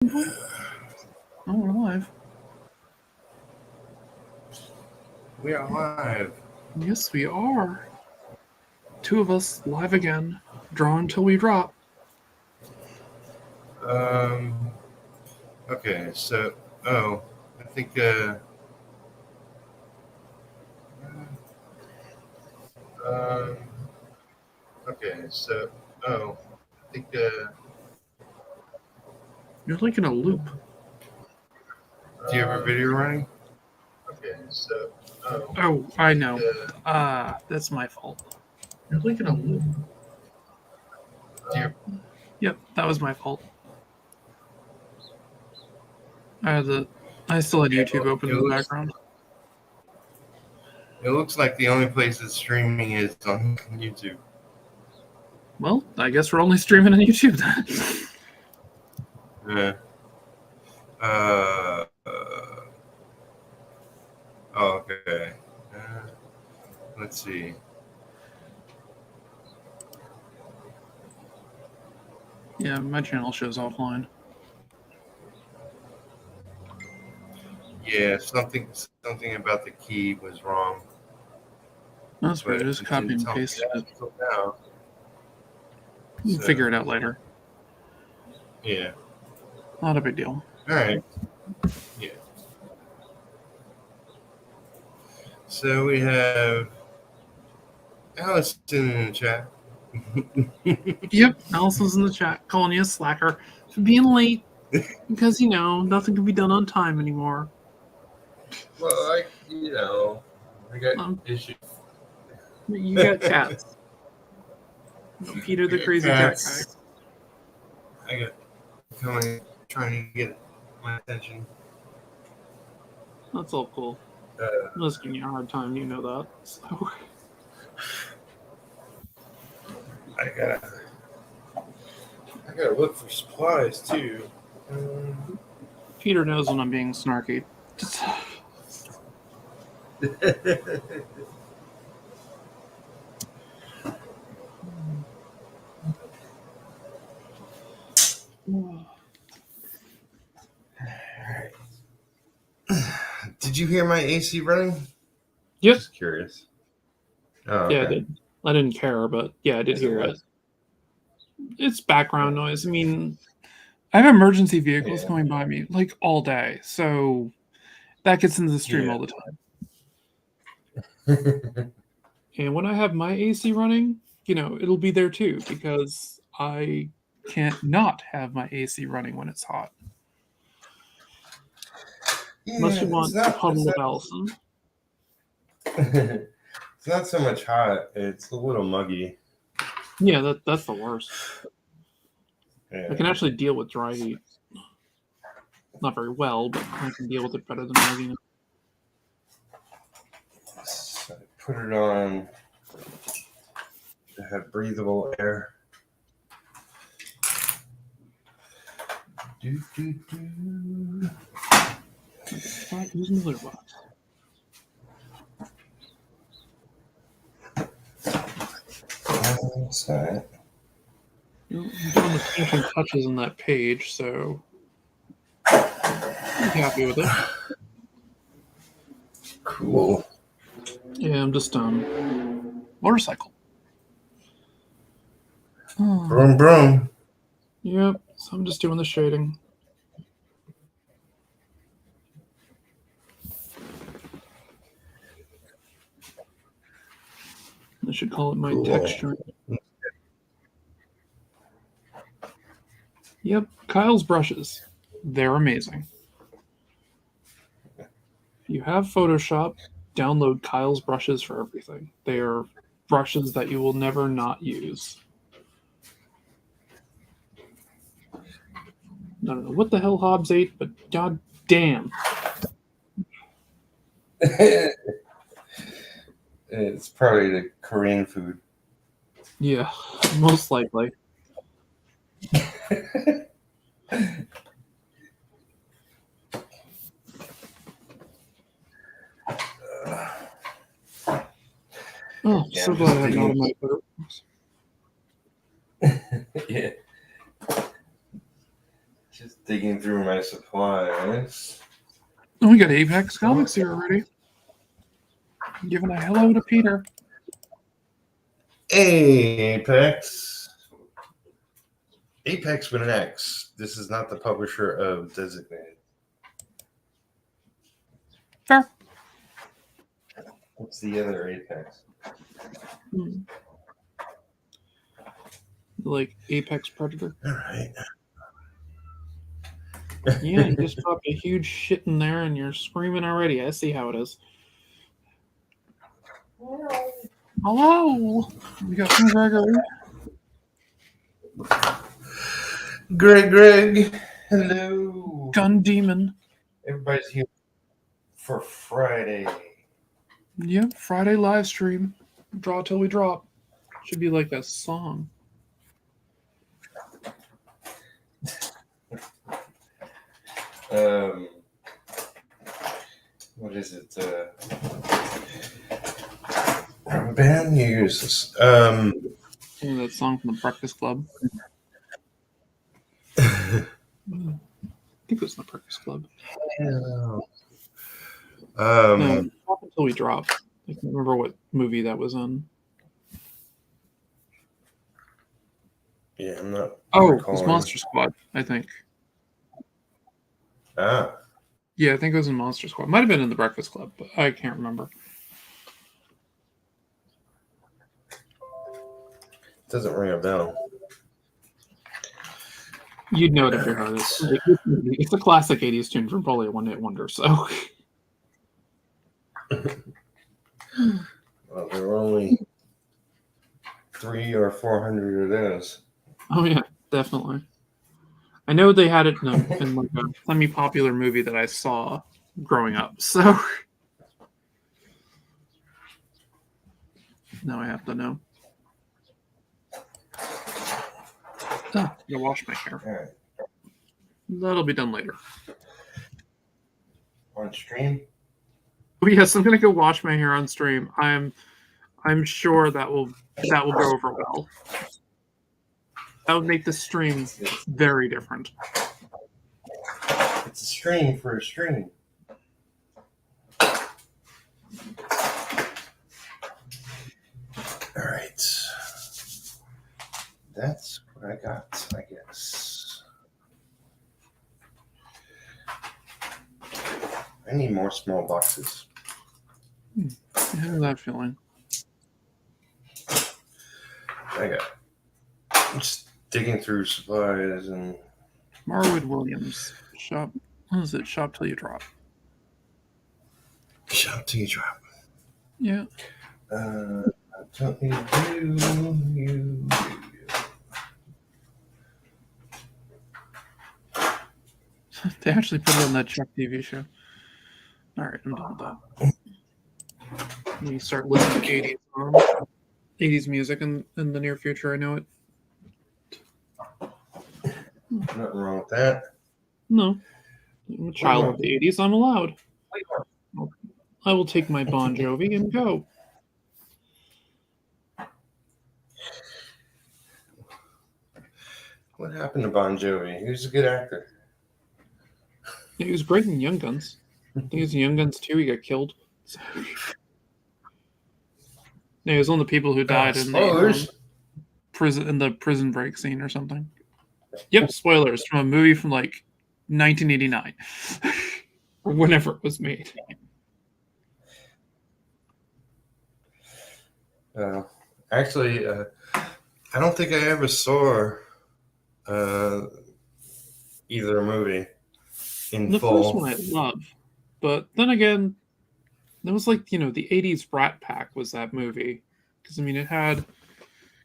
Oh, we're live. We are live. Yes, we are. Two of us live again. Draw until we drop. Okay, so, I think, okay, so, I think, You're like in a loop. do you have a video running? Okay, so, Oh, I know. That's my fault. You're like in a loop. Yep, that was my fault. I still had YouTube open in the background. It looks like the only place it's streaming is on YouTube. Well, I guess we're only streaming on YouTube then. Yeah. Okay. Let's see. Yeah, my channel shows offline. Yeah, something about the key was wrong. That's weird. Just copy and paste it. Now. You can figure it out later. Yeah. Not a big deal. All right. Yeah. So we have Alison in the chat. Yep, Alison's in the chat calling you a slacker for being late because, nothing can be done on time anymore. Well, I got issues. You got cats. Peter the crazy cats. Cat guy. I got trying to get my attention. That's all cool. I'm just giving you a hard time, you know that. So. I gotta look for supplies too. Peter knows when I'm being snarky. Did you hear my AC running? Yep. Just curious. Oh, okay. Yeah, I didn't care, but yeah, I did hear it. It's background noise. I mean, I have emergency vehicles going by me like all day, so that gets into the stream all the time. And when I have my AC running, it'll be there too because I can't not have my AC running when it's hot. Unless you want a puddle of Alison. It's not so much hot. It's a little muggy. Yeah, that's the worst. Yeah. I can actually deal with dry heat. Not very well, but I can deal with it better than mugginess. So I put it on to have breathable air. Stop using the litter box. Sorry. You're doing the finishing touches on that page, so I'm happy with it. Cool. Yeah, I'm just motorcycle. Broom broom. Yep, so I'm just doing the shading. I should call it my texture. Yep, Kyle's brushes. They're amazing. If you have Photoshop, download Kyle's brushes for everything. They are brushes that you will never not use. I don't know what the hell Hobbs ate, but god damn. It's probably the Korean food. Yeah, most likely. Oh, yeah, so glad I have all my photos. Yeah. Just digging digging through my supplies. Oh, we got Apex Comics here already. Giving a hello to Peter. Apex. Apex with an X. This is not the publisher of Designated. Fair. What's the other Apex? Like Apex Predator. All right. Yeah, you just dropped a huge shit in there and you're screaming already. I see how it is. Hello. We got some Gregory. Greg. Hello. Gun Demon. Everybody's here for Friday. Yep, Friday live stream. Draw till we drop. Should be like a song. What is it? Band news. That song from the Breakfast Club. I think it was the Breakfast Club. No, Drop Until We Drop. I can't remember what movie that was on. Yeah, I'm not. Oh, it was Monster Squad, I think. Ah. Yeah, I think it was in Monster Squad. Might have been in the Breakfast Club, but I can't remember. Doesn't ring a bell. You'd know it if you heard it. It's a classic 80s tune from probably a one-hit wonder, so. Well, there were only 300 or 400 of those. Oh, yeah, definitely. I know they had it in like a semi-popular movie that I saw growing up, so. Now I have to know. Oh, I'm gonna wash my hair. All right. That'll be done later. On stream? Oh, yes, I'm gonna go wash my hair on stream. I'm sure that will go over well. That would make the stream very different. It's a stream for a stream. All right. That's what I got, I guess. I need more small boxes. I have that feeling. I'm just digging through supplies and Marwood Williams. Shop. What is it? Shop Till You Drop. Shop Till You Drop. Yeah. Don't you. They actually put it on that Chuck TV show. All right, I'm done with that. You start listening to 80s music in the near future. I know it. Nothing wrong with that. No. I'm a child of the 80s. I'm allowed. I will take my Bon Jovi and go. What happened to Bon Jovi? He was a good actor. He was great in Young Guns. I think he was in Young Guns 2. He got killed. So. Yeah, he was one of the people who died in the prison break scene or something. Yep, spoilers from a movie from like 1989 or whenever it was made. Actually, I don't think I ever saw either movie in full. The first one I love, but then again, it was like, the 80s Rat Pack was that movie. Because, it had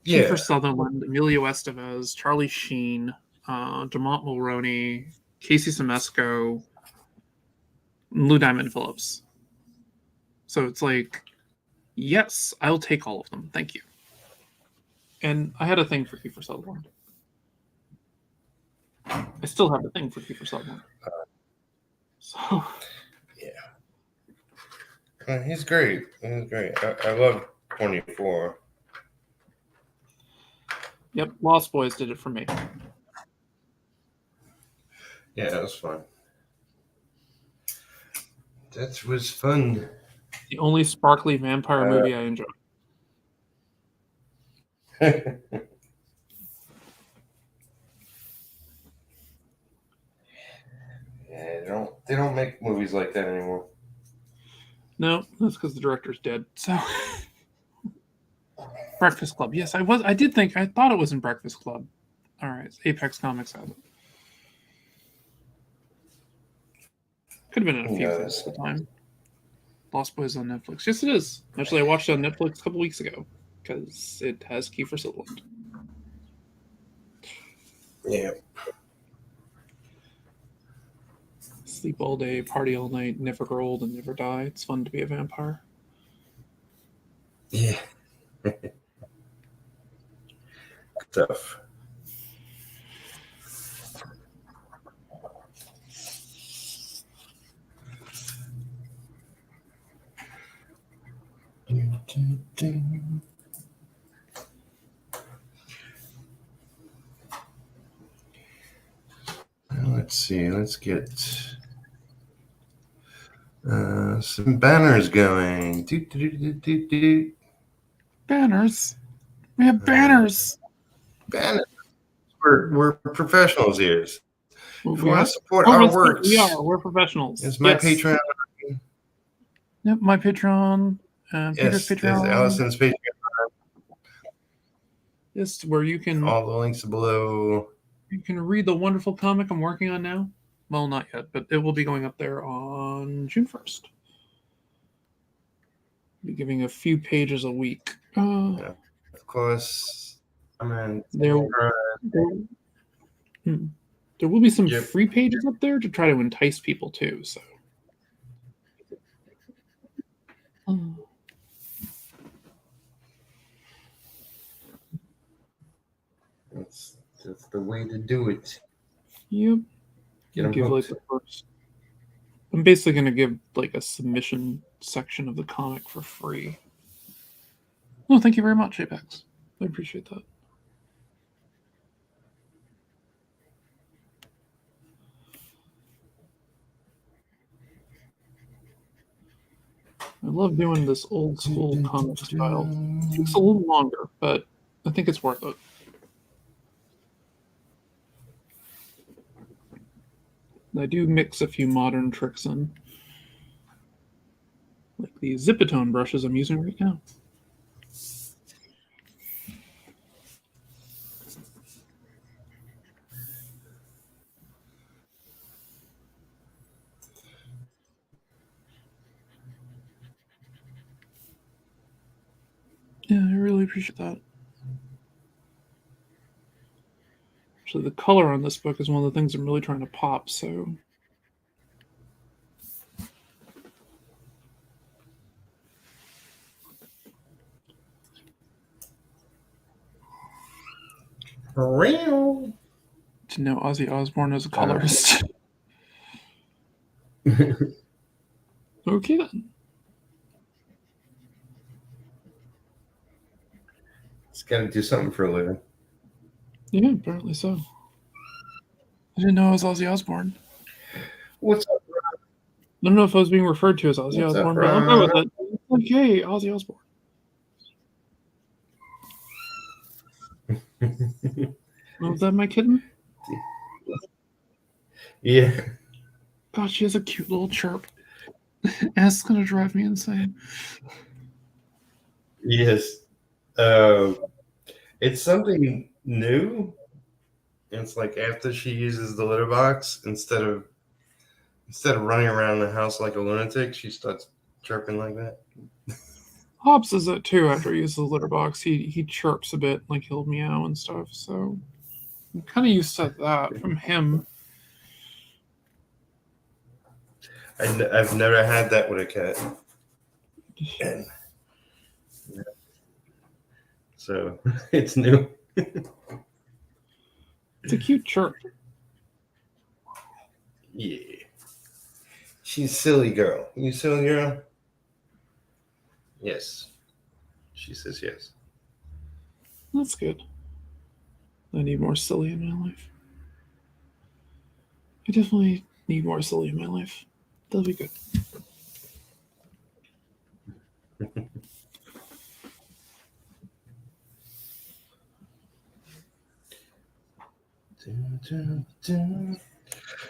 Kiefer Sutherland, Emilio Estevez, Charlie Sheen, Dermot Mulroney, Casey Siemaszko, and Lou Diamond Phillips. So it's like, yes, I'll take all of them. Thank you. And I had a thing for Kiefer Sutherland. I still have a thing for Kiefer Sutherland. So... Yeah. He's great. He's great. I love 24. Yep, Lost Boys did it for me. Yeah, that was fun. That was fun. The only sparkly vampire movie I enjoy. Yeah, they don't make movies like that anymore. No, that's because the director's dead. So Breakfast Club. Yes, I did think. I thought it was in Breakfast Club. All right, Apex Comics has it. Could have been in a few things at the time. Lost Boys on Netflix. Yes, it is. Actually, I watched it on Netflix a couple weeks ago because it has Kiefer Sutherland. Yeah. Sleep all day, party all night, never grow old and never die. It's fun to be a vampire. Yeah. Tough. Let's see. Let's get some banners going. Banners. We have banners. Banners. We're professionals here. If you want to support our works, we are. We're professionals. It's my Patreon. Yep, my Patreon. Peter's Patreon. There's Alison's Patreon. Yes, where you can. All the links below. You can read the wonderful comic I'm working on now. Well, not yet, but it will be going up there on June 1st. Be giving a few pages a week. Yeah. Of course, there will be some free pages up there to try to entice people too. So, that's the way to do it. Yep. Give like the first. I'm basically going to give like a submission section of the comic for free. Oh, thank you very much, Apex. I appreciate that. I love doing this old school comic style. It takes a little longer, but I think it's worth it. I do mix a few modern tricks in. Like the Zipatone brushes I'm using right now. Yeah, I really appreciate that. Actually, the color on this book is one of the things I'm really trying to pop, so... Real. To know Ozzy Osbourne as a colorist. Okay, then. It's got to do something for a living. Yeah, apparently so. I didn't know it was Ozzy Osbourne. What's up, bro? I don't know if I was being referred to as Ozzy Osbourne, but I'll go with it. Like, hey, Ozzy Osbourne. Was that my kitten? Yeah. God, she has a cute little chirp. And it's going to drive me insane. Yes. It's something new. It's like after she uses the litter box, instead of running around the house like a lunatic, she starts chirping like that. Hobbs does that too after he uses the litter box. He chirps a bit, like he'll meow and stuff. So I'm kind of used to that from him. I've never had that with a cat. And so it's new. It's a cute chirp. Yeah. She's silly girl. You silly girl? Yes. She says yes. That's good. I need more silly in my life. I definitely need more silly in my life. That'll be good.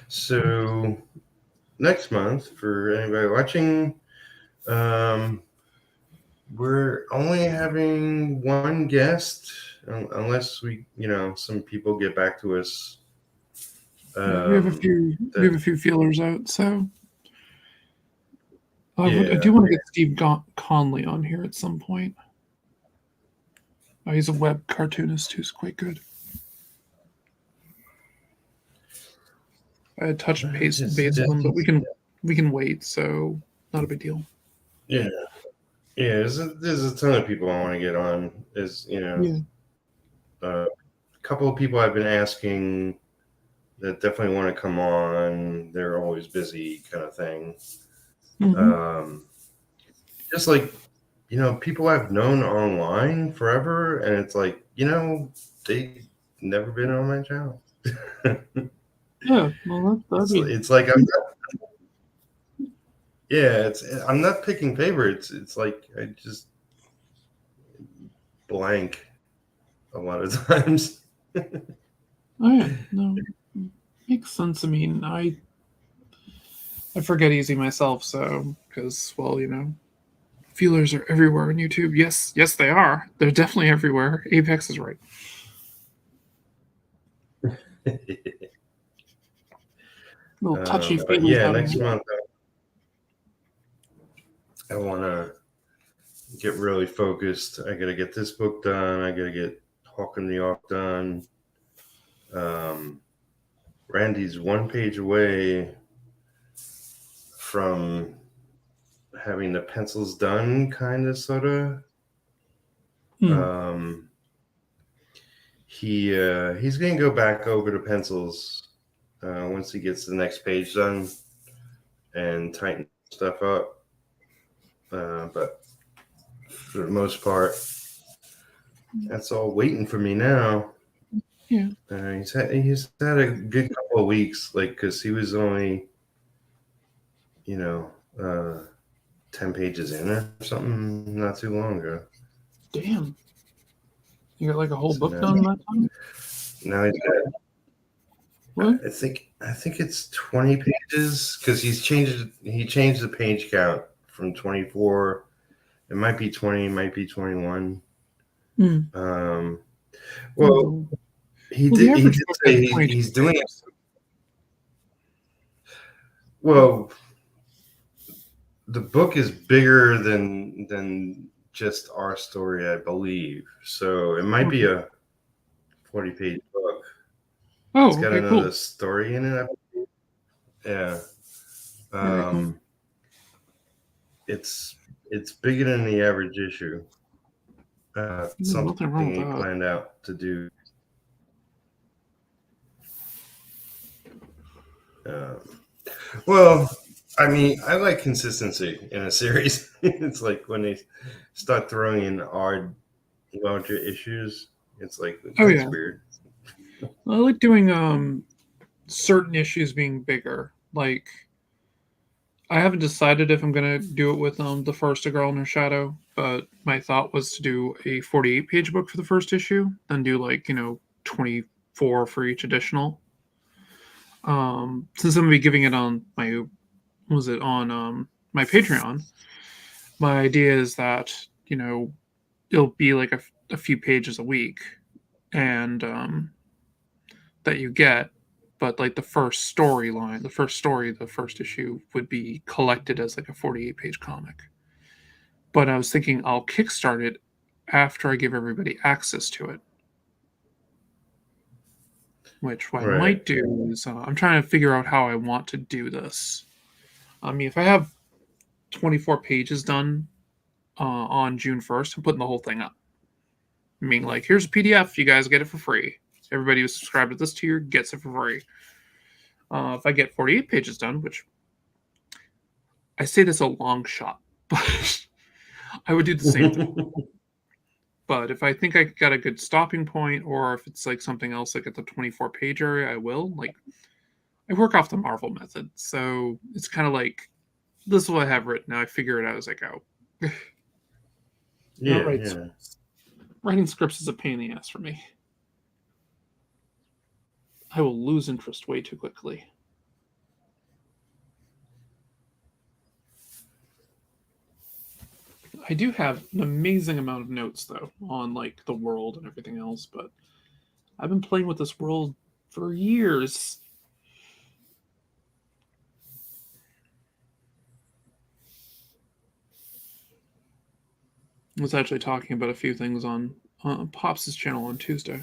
So next month, for anybody watching, we're only having one guest, unless some people get back to us. Yeah, we have a few feelers out, so I do want to get Steve Conley on here at some point. He's a web cartoonist who's quite good. I had touched base with him, but we can wait, so not a big deal. Yeah, there's a ton of people I want to get on. A couple of people I've been asking that definitely want to come on. They're always busy, kind of thing. Mm-hmm. Just like people I've known online forever, and it's like they've never been on my channel. Yeah, well, it's like I'm not picking favorites. It's like I just blank a lot of times. Oh yeah, no, makes sense. I mean, I forget easy myself, so because feelers are everywhere on YouTube. Yes, they are. They're definitely everywhere. Apex is right. Little touchy feely. Yeah, next month I want to get really focused. I got to get this book done. I got to get Hawk and the Hawk done. Randy's one page away from having the pencils done, kind of, sort of. He's going to go back over the pencils once he gets the next page done and tighten stuff up. But for the most part, that's all waiting for me now. Yeah. He's had a good couple of weeks, because he was only 10 pages in or something not too long ago. Damn. You got a whole book done that time? No, he's got, what? I think it's 20 pages, because he changed the page count from 24. It might be 20, it might be 21. Well, he did say he's doing it. Well, the book is bigger than just our story, I believe. So it might be a 40-page book. Oh, it's got okay, another cool. story in it, I believe. Yeah. Cool. It's bigger than the average issue. Something he planned out to do. Well, I mean, I like consistency in a series. It's like when they start throwing in odd, larger issues, it's like, that's weird. I like doing certain issues being bigger. Like, I haven't decided if I'm gonna do it with the first A Girl in Her Shadow, but my thought was to do a 48-page book for the first issue, then do 24 for each additional. Since I'm gonna be giving it on my my Patreon, my idea is that it'll be a few pages a week, and that you get, but the first storyline, the first issue would be collected as a 48-page comic. But I was thinking I'll kickstart it after I give everybody access to it. Which what I might do is I'm trying to figure out how I want to do this. I mean, if I have 24 pages done on June 1st, I'm putting the whole thing up. I mean, here's a PDF, you guys get it for free. Everybody who's subscribed to this tier gets it for free. If I get 48 pages done, which I say that's a long shot, but I would do the same thing. But if I think I got a good stopping point, or if it's something else at the 24-page area, I will. I work off the Marvel method, so it's kind of like this is what I have written. Now I figure it out as I go. I don't Yeah, write yeah. scripts. Writing scripts is a pain in the ass for me. I will lose interest way too quickly. I do have an amazing amount of notes though on like the world and everything else, but I've been playing with this world for years. I was actually talking about a few things on Pops' channel on Tuesday.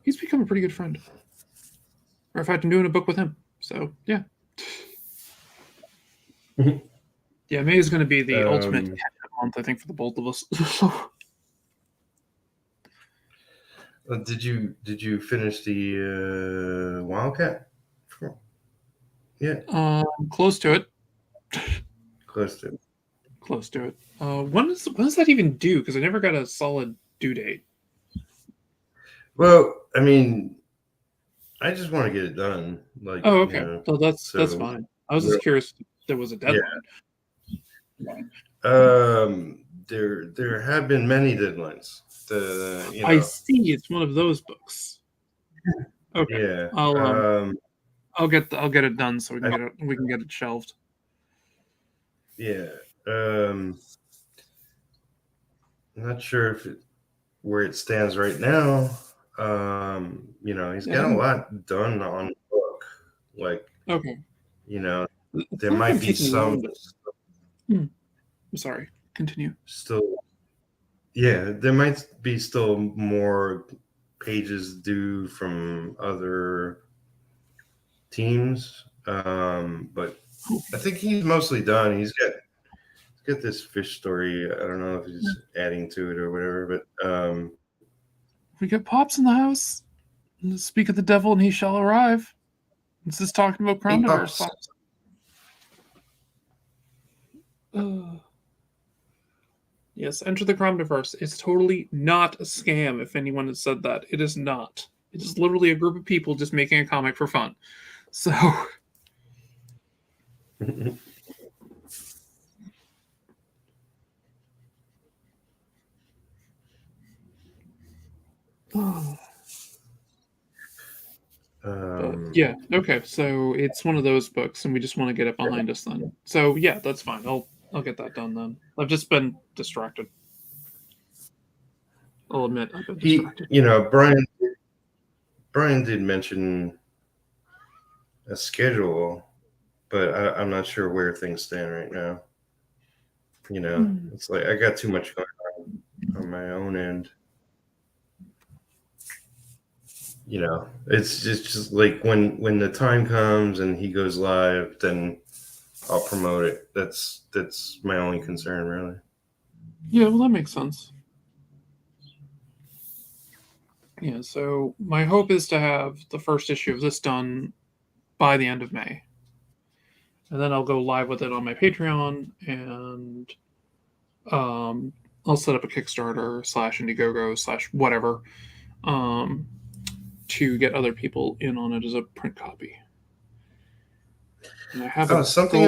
He's become a pretty good friend. Or in fact, I'm doing a book with him. So yeah. Yeah, May is going to be the ultimate month, I think, for the both of us. Did you finish the Wildcat? Yeah, Close to it. close to. Close to it. When does that even due? Because I never got a solid due date. Well, I mean, I just want to get it done. Like, Oh, you okay. know, So that's so fine. I was just curious if there was a yeah. deadline. There have been many deadlines. I see. It's one of those books. Okay. Yeah. I'll get it done so we can get it shelved. Yeah. I'm not sure where it stands right now. You know, he's got a lot done on the book. Like, okay. you know, It's there not might been be taking some long. I'm sorry. Continue. still. Yeah, there might be still more pages due from other teams. But I think he's mostly done. He's got this fish story. I don't know if he's adding to it or whatever, but We get Pops in the house. Speak of the devil and he shall arrive. This is talking about hey, Crowndiverse Pops. Pops. Yes, enter the Crowndiverse. It's totally not a scam if anyone has said that. It is not. It is literally a group of people just making a comic for fun. So yeah, okay. So it's one of those books, and we just want to get it behind us then. So yeah, that's fine. I'll get that done then. I've just been distracted. I'll admit I've been distracted. You know, Brian did mention a schedule, but I'm not sure where things stand right now. You know, it's like I got too much going on my own end. You know, it's just like when the time comes and he goes live, then I'll promote it. That's my only concern, really. Yeah, well, that makes sense. Yeah, so my hope is to have the first issue of this done by the end of May. And then I'll go live with it on my Patreon, and I'll set up a Kickstarter / Indiegogo / whatever to get other people in on it as a print copy. And I have something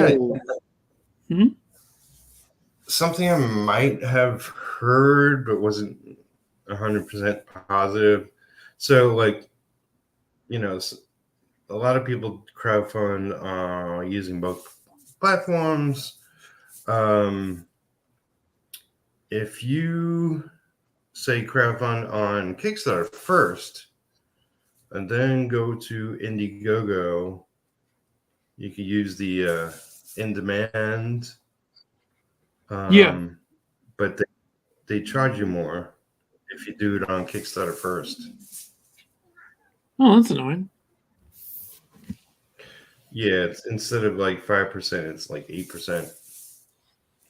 I might have heard but wasn't 100% positive. So, like, you know, a lot of people crowdfund using both platforms. If you say crowdfund on Kickstarter first and then go to Indiegogo, you could use the in-demand. But they charge you more if you do it on Kickstarter first. Oh, that's annoying. Yeah, it's instead of like 5%, it's like 8%.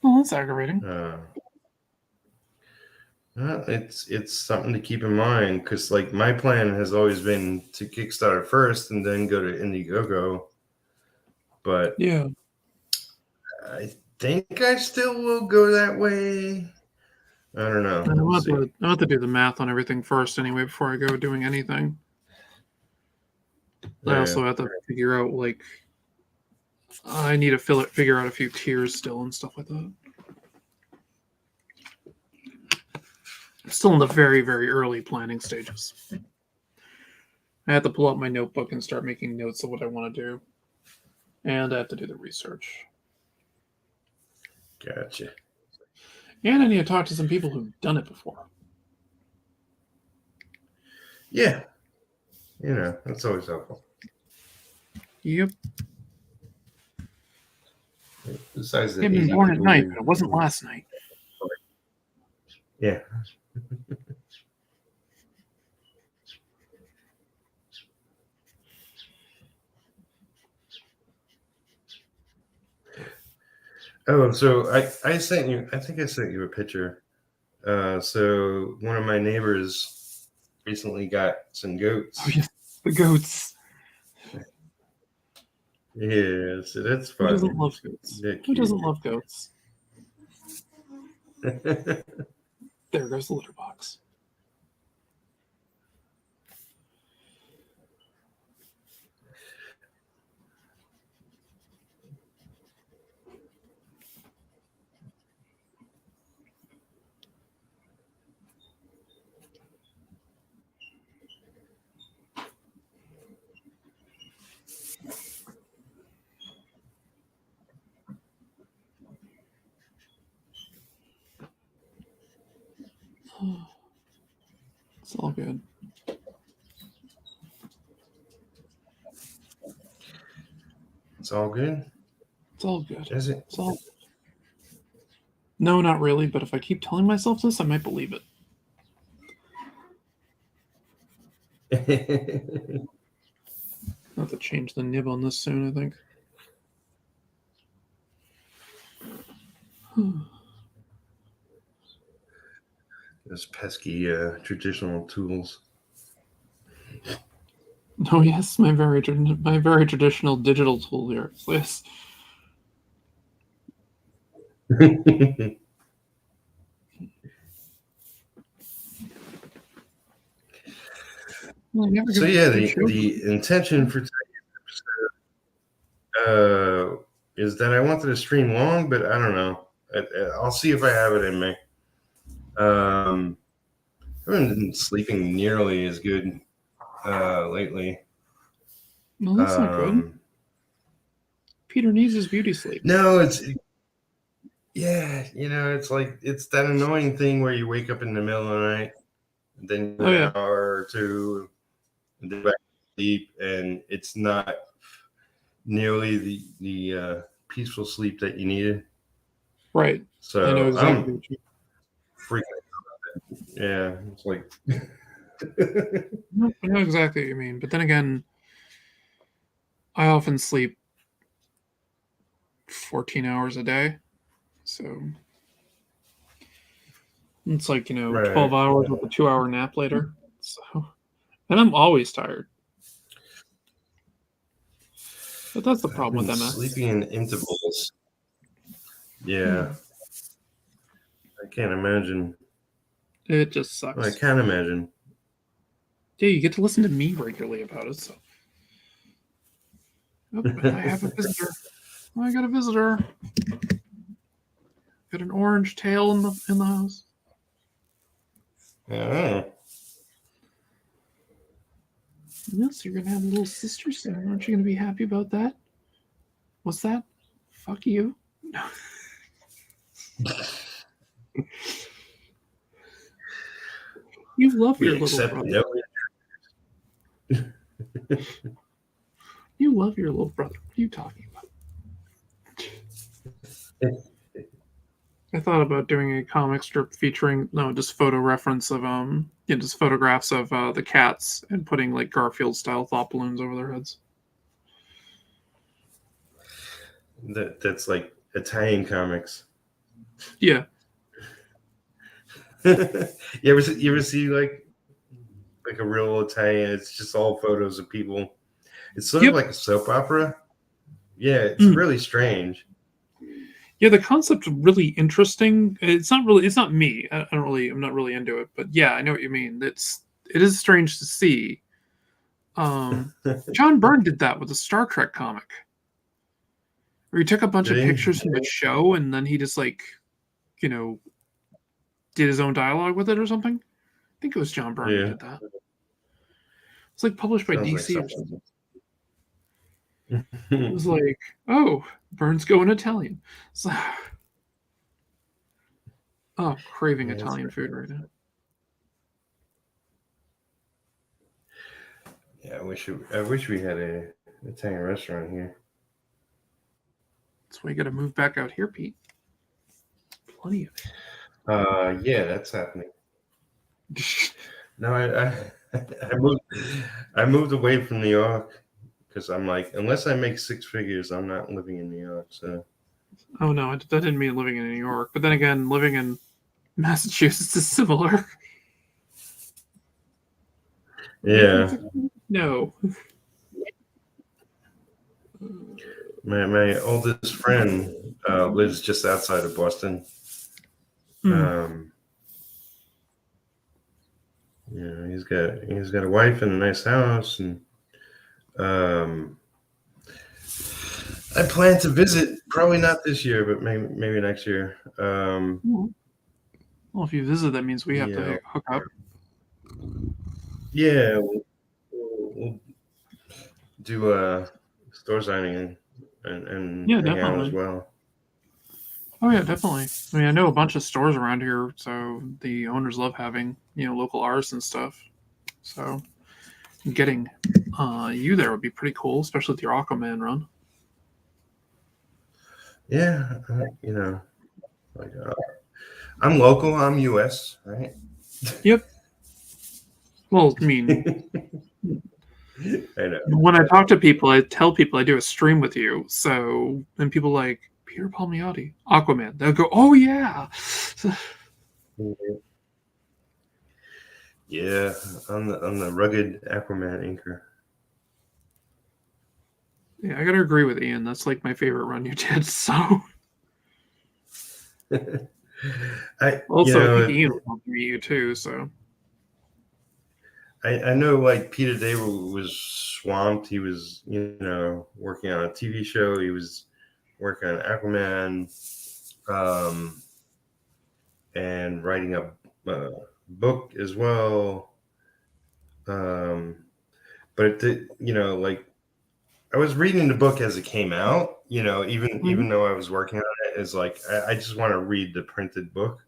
Oh, that's aggravating. It's something to keep in mind because like my plan has always been to Kickstarter first and then go to Indiegogo. But yeah, I think I still will go that way. I don't know. I'll have to do the math on everything first anyway before I go doing anything. I also have to figure out, like, I need to figure out a few tiers still and stuff like that. I'm still in the very, very early planning stages. I have to pull out my notebook and start making notes of what I want to do. And I have to do the research. Gotcha. And I need to talk to some people who've done it before. Yeah. That's always helpful. Yep. Besides the I've been born at night, but it wasn't last night. Yeah. Oh, so I sent you. I think I sent you a picture. So one of my neighbors recently got some goats. Oh, yes, the goats. Yeah, so that's fun. Who doesn't love goats? Who doesn't love goats? There goes the litter box. It's all good. It's all good? It's all good. Is it? It's all good. No, not really, but if I keep telling myself this, I might believe it. I'll have to change the nib on this soon, I think. Those pesky traditional tools. Oh yes, my very traditional digital tool here. Yes. So yeah, the intention for today's episode is that I wanted to stream long, but I don't know. I'll see if I have it in me. I haven't been sleeping nearly as good lately. No, that's not good. Peter needs his beauty sleep. No, it's like it's that annoying thing where you wake up in the middle of the night, and then an hour or two, and then back to sleep, and it's not nearly the peaceful sleep that you needed. Right. So I know exactly what you freaking out. Yeah, it's like no, I know exactly what you mean. But then again, I often sleep 14 hours a day. So it's like, 12 hours with a 2-hour nap later. So, and I'm always tired. But that's the problem with MS. Sleeping in intervals. Yeah. I can't imagine. It just sucks. Well, I can't imagine. Yeah, you get to listen to me regularly about it. So, I have a visitor. I got a visitor. Got an orange tail in the house. Yeah. Yes, you're gonna have a little sister soon. Aren't you gonna be happy about that? What's that? Fuck you. No. You love your little brother. You love your little brother. What are you talking about? I thought about doing a comic strip featuring just photo reference of just photographs of the cats and putting like Garfield style thought balloons over their heads. That's like Italian comics. Yeah. You ever see like a real Italian? It's just all photos of people. It's sort of like a soap opera. Yeah, it's really strange. Yeah, the concept's really interesting. It's not me. I'm not really into it, but yeah, I know what you mean. It is strange to see. John Byrne did that with a Star Trek comic, where he took a bunch of Did he? pictures from the show and then he just like, did his own dialogue with it or something. I think it was John Byrne who Yeah. did that. It's like published by Sounds like DC or something. something. It was like, oh, Byrne's going Italian. So, craving Yeah, that's Italian right. food right now. Yeah, I wish we had a Italian restaurant here. That's why you got to move back out here, Pete. Plenty of it. Yeah, that's happening. No, I moved away from New York because I'm like, unless I make six figures, I'm not living in New York. So. Oh no, that didn't mean living in New York. But then again, living in Massachusetts is similar. Yeah. No. My oldest friend lives just outside of Boston. He's got a wife and a nice house, and I plan to visit. Probably not this year, but maybe next year. Well, if you visit, that means we have to hook up. Yeah, we'll do a store signing and Yeah, hang definitely. out as well. Oh yeah, definitely. I mean, I know a bunch of stores around here, so the owners love having local artists and stuff. So getting you there would be pretty cool, especially with your Aquaman run. Yeah, I'm local. I'm U.S. Right? Yep. Well, I mean, I know. when I talk to people, I tell people I do a stream with you. So, and people like Peter Palmiotti, Aquaman, they'll go, "Oh yeah." Yeah, I'm the rugged Aquaman inker. Yeah, I gotta agree with Ian. That's like my favorite run you did. So, I think Ian would love to meet you too. So, I know like Peter Day was swamped. He was working on a TV show. He was working on Aquaman, and writing a book as well. But like I was reading the book as it came out. Even though I was working on it, is like I just want to read the printed book.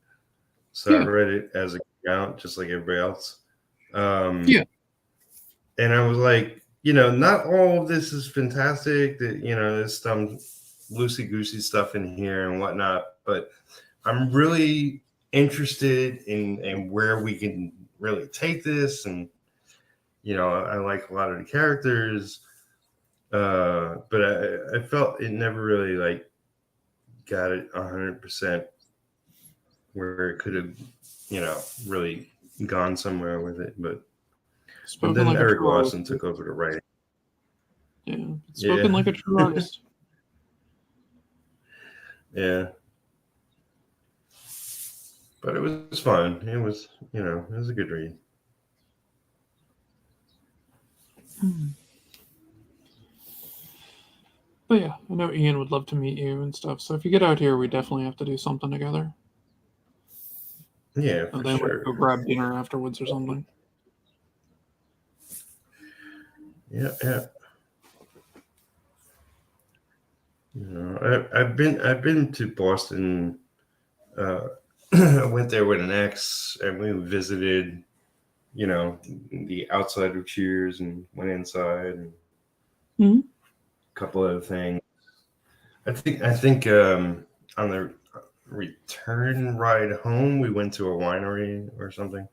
So I read it as it came out, just like everybody else. And I was like, not all of this is fantastic. That there's some loosey goosey stuff in here and whatnot, but I'm really interested in where we can really take this, and I like a lot of the characters, but I felt it never really like got it 100% where it could have really gone somewhere with it, but then like Eric Lawson took over the writing. Yeah, spoken like a true artist. Yeah. But it was fun. It was, it was a good read. But yeah, I know Ian would love to meet you and stuff. So if you get out here, we definitely have to do something together. Yeah, and then sure. Go grab dinner afterwards or something. Yeah. I've been to Boston. I went there with an ex, and we visited, the outside of Cheers, and went inside, and a couple other things. I think on the return ride home, we went to a winery or something.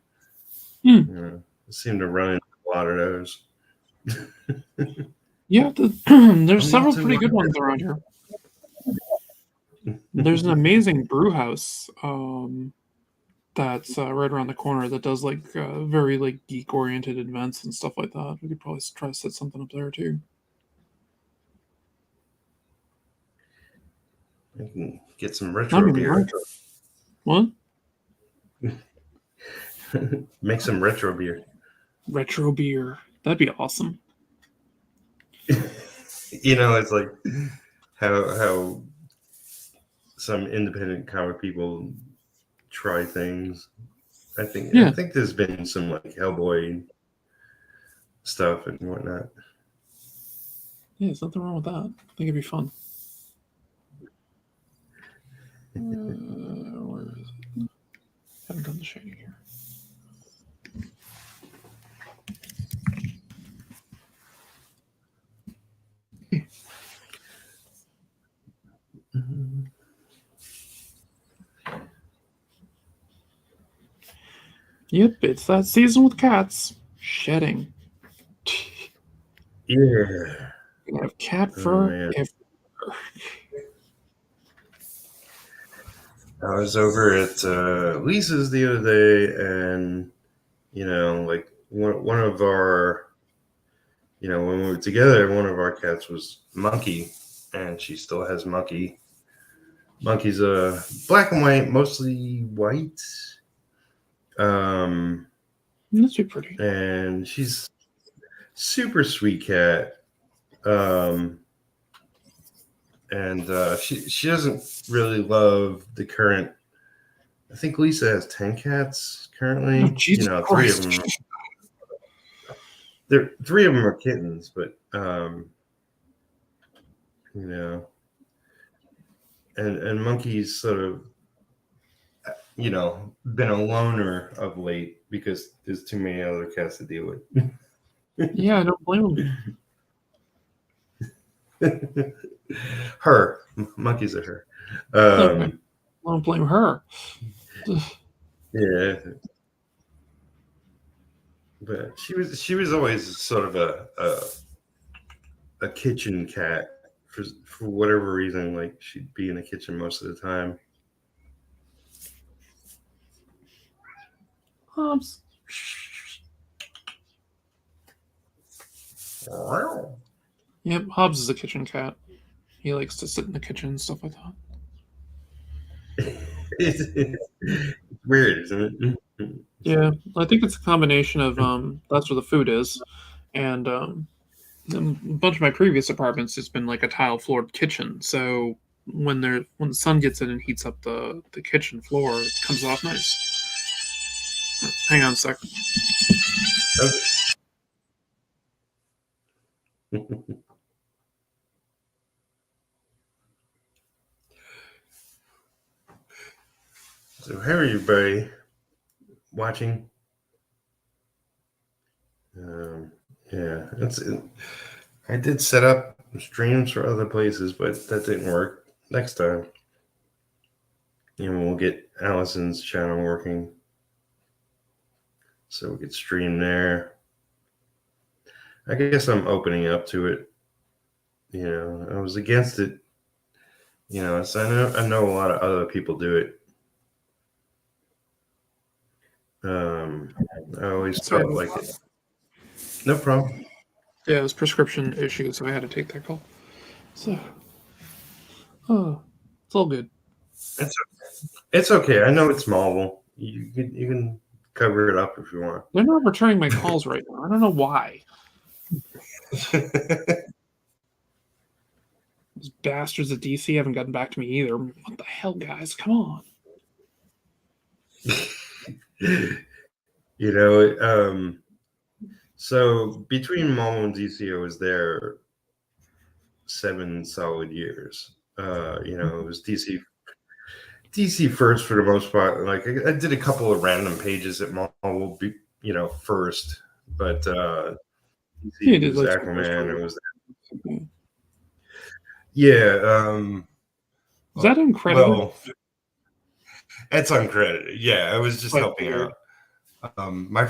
It seemed to run into a lot of those. Yeah, there's several pretty good ones around here. There's an amazing brew house that's right around the corner that does like very like geek oriented events and stuff like that. We could probably try to set something up there too. I can get some retro beer. What? Make some retro beer. Retro beer. That'd be awesome. It's like how some independent comic people try things. I think there's been some like Hellboy stuff and whatnot. Yeah, there's nothing wrong with that. I think it'd be fun. Where is it? Haven't done the shading here. Yep, it's that season with cats. Shedding. Yeah. You have cat fur everywhere. I was over at Lisa's the other day, and like one of our, when we were together, one of our cats was Monkey, and she still has Monkey. Monkey's black and white, mostly white. That's pretty. And she's super sweet cat. And she doesn't really love the current. I think Lisa has 10 cats currently. Oh, Jesus Christ. 3 of them. 3 of them are kittens, but and Monkey's sort of been a loner of late because there's too many other cats to deal with. Yeah, I don't blame him. Her. Monkeys are her. Okay. I don't blame her. Yeah. But she was always sort of a kitchen cat for whatever reason. Like she'd be in the kitchen most of the time. Hobbs. Yep, Hobbs is a kitchen cat. He likes to sit in the kitchen and stuff like that. It's weird, isn't it? Yeah, I think it's a combination of that's where the food is, and a bunch of my previous apartments, it's been like a tile floored kitchen. So when the sun gets in and heats up the kitchen floor, it comes off nice. Hang on a second. So how are you, buddy? Watching? Yeah, I did set up streams for other places, but that didn't work. Next time, we'll get Alison's channel working, so we could stream there. I guess I'm opening up to it. I was against it. So I know a lot of other people do it. I always felt like it. No problem. Yeah, it was prescription issues, so I had to take that call. So, it's all good. It's okay. I know it's mobile. You can cover it up if you want. They're not returning my calls right now. I don't know why. Those bastards at DC haven't gotten back to me either. What the hell, guys? Come on. So between Marvel and DC, I was there 7 solid years. It was DC first for the most part. Like I did a couple of random pages at Marvel, first, but DC was like Aquaman. It was Is that uncredited? Well, it's uncredited. Yeah, I was just helping out. My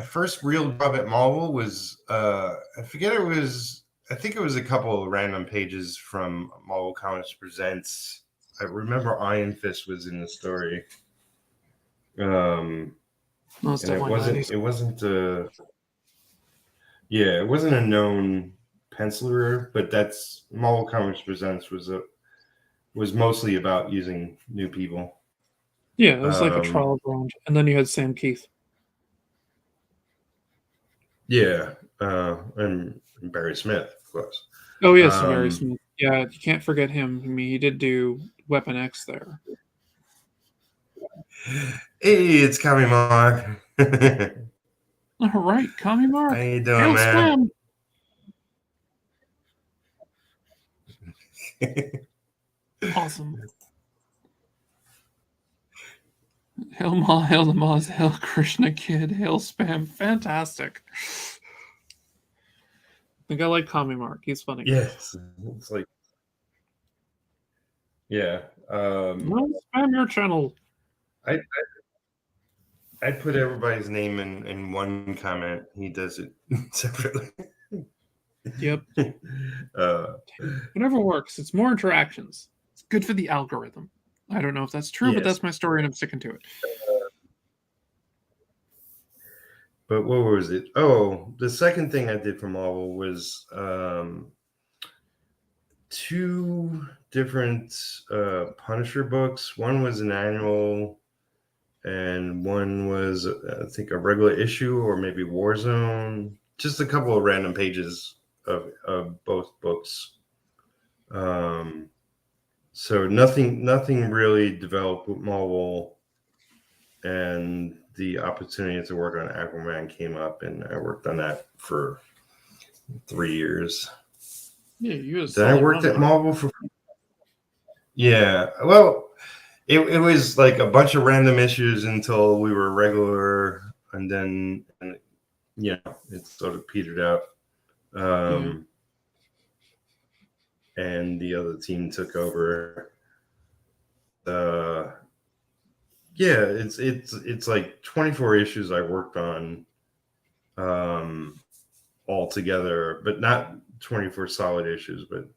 first real job at Marvel was I think it was a couple of random pages from Marvel Comics Presents. I remember Iron Fist was in the story. It wasn't a known penciler, but that's Marvel Comics Presents was mostly about using new people. Yeah, it was like a trial ground, and then you had Sam Keith. Yeah, and Barry Smith, of course. Oh yes, very smooth. Yeah, you can't forget him. I mean, he did do Weapon X there. Hey, it's Kami Mark. All right, Kami How Mark. you doing, Hail man? spam. Awesome. Hail Ma, hail the Maz, hail Krishna Kid, hail spam. Fantastic. I think I like Kami Mark. He's funny. Yes, it's like, yeah. No, spam your channel. I put everybody's name in one comment. He does it separately. Yep. uh, Whatever works. It's more interactions. It's good for the algorithm. I don't know if that's true, but yes. that's my story and I'm sticking to it. But what was it? Oh, the second thing I did for Marvel was 2 different Punisher books. One was an annual, and one was, I think, a regular issue or maybe Warzone. Just a couple of random pages of both books. So nothing really developed with Marvel, and the opportunity to work on Aquaman came up, and I worked on that for 3 years. Yeah, you Then I worked at Marvel for. Yeah, well, it was like a bunch of random issues until we were regular, and then it sort of petered out. And the other team took over. It's like 24 issues I worked on all together, but not 24 solid issues, but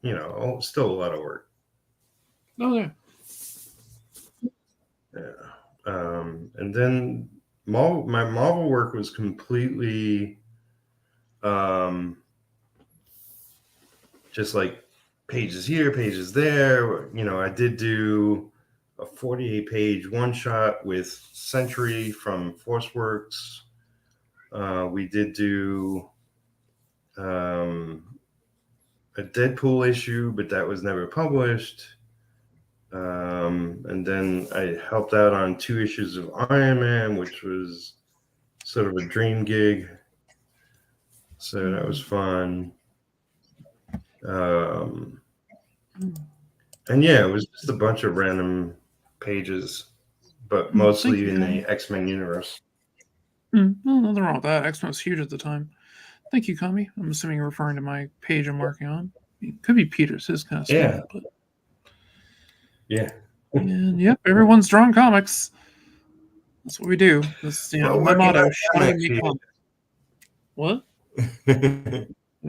still a lot of work. Oh yeah. And then my Marvel work was completely just like pages here, pages there. I did do a 48-page one-shot with Century from ForceWorks. We did do a Deadpool issue, but that was never published. And then I helped out on 2 issues of Iron Man, which was sort of a dream gig. So that was fun. And yeah, it was just a bunch of random pages, but mostly in the X-Men universe. No, nothing wrong with that. X-Men was huge at the time. Thank you, Kami. I'm assuming you're referring to my page I'm working on. It could be Peter's, his kind of small, but yeah. And yep, everyone's drawing comics. That's what we do. That's my motto. Shut up and make comics. What?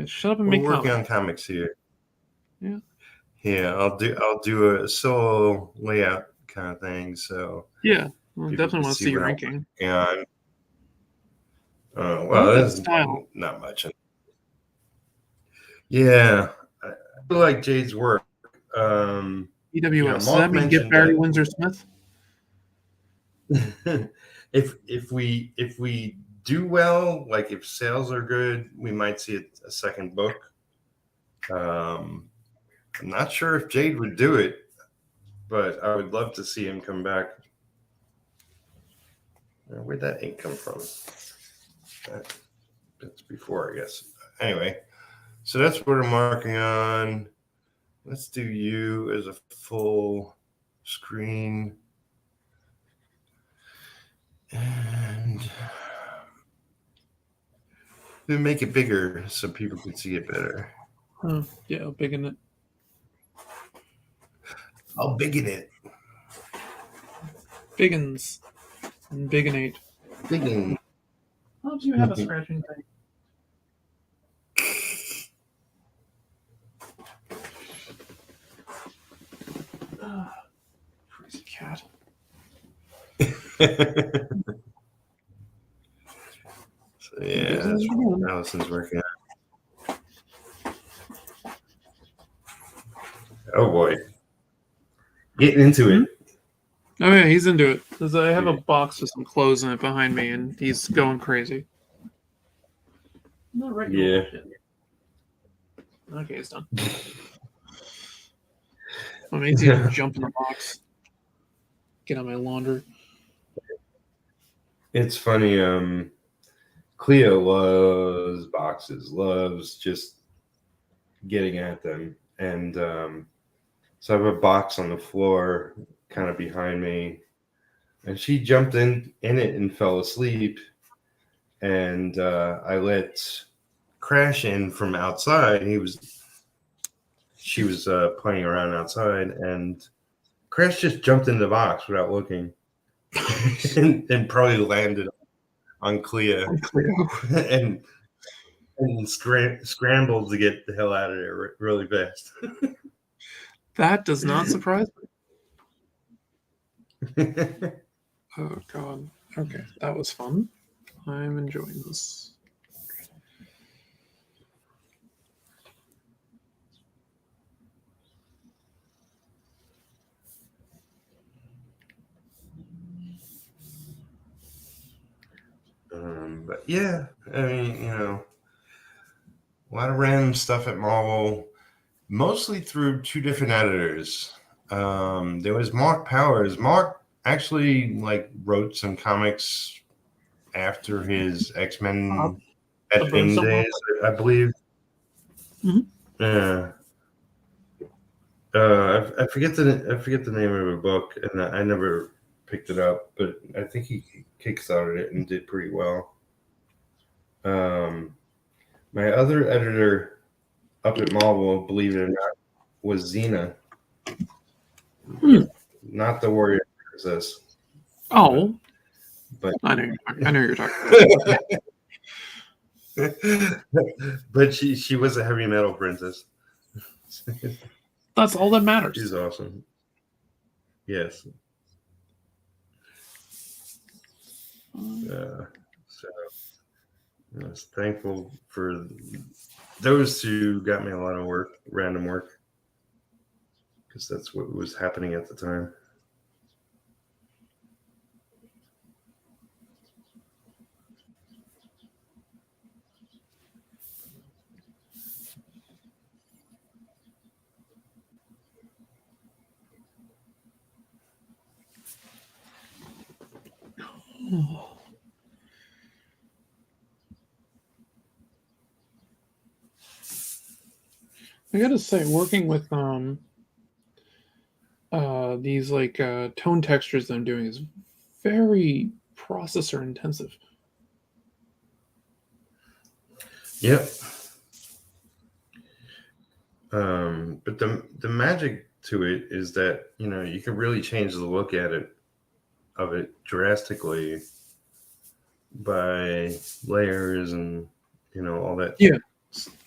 Shut up and make comics. We're working on comics here. Yeah. Yeah, I'll do a solo layout kind of thing. So yeah, well, definitely want to see your ranking. Well, that's style. Not much. Yeah, I like Jade's work. EWS. Does that mean get Barry Windsor Smith? if we do well, like if sales are good, we might see a second book. I'm not sure if Jade would do it, but I would love to see him come back. Where'd that ink come from? That's before, I guess. Anyway, so that's what I'm working on. Let's do you as a full screen. And we'll make it bigger so people can see it better. Yeah, I'll biggin it. I'll biggin it. Biggins. And bigginate. Biggin. How do you have a scratching thing? Crazy cat. So yeah, that's what Alison's working on. Oh boy. Getting into it. Oh yeah, he's into it. I have a box with some clothes in it behind me, and he's going crazy. Not right. Yeah. Okay, it's done. Amazing to jump in the box. Get on my launder. It's funny. Cleo loves boxes, loves just getting at them. And so I have a box on the floor kind of behind me. And she jumped in it and fell asleep. And I let Crash in from outside. She was playing around outside, and Crash just jumped in the box without looking, and probably landed on Clea, and scrambled to get the hell out of there really fast. That does not surprise me. Oh God. Okay, that was fun. I'm enjoying this. But yeah, I mean, a lot of random stuff at Marvel, mostly through two different editors. There was Mark Powers. Mark actually wrote some comics after his X-Men editing days, I believe. Mm-hmm. Yeah. I forget the name of a book, and I never picked it up, but I think he kickstarted it and did pretty well. My other editor up at Marvel, believe it or not, was Xena. Not the Warrior Princess. Oh, but I know you're talking about. But she was a heavy metal princess. That's all that matters. She's awesome. Yes. So I was thankful for those two. Got me a lot of random work, because that's what was happening at the time. I gotta say, working with these tone textures that I'm doing is very processor intensive. Yep. But the magic to it is that you can really change the look of it drastically by layers and all that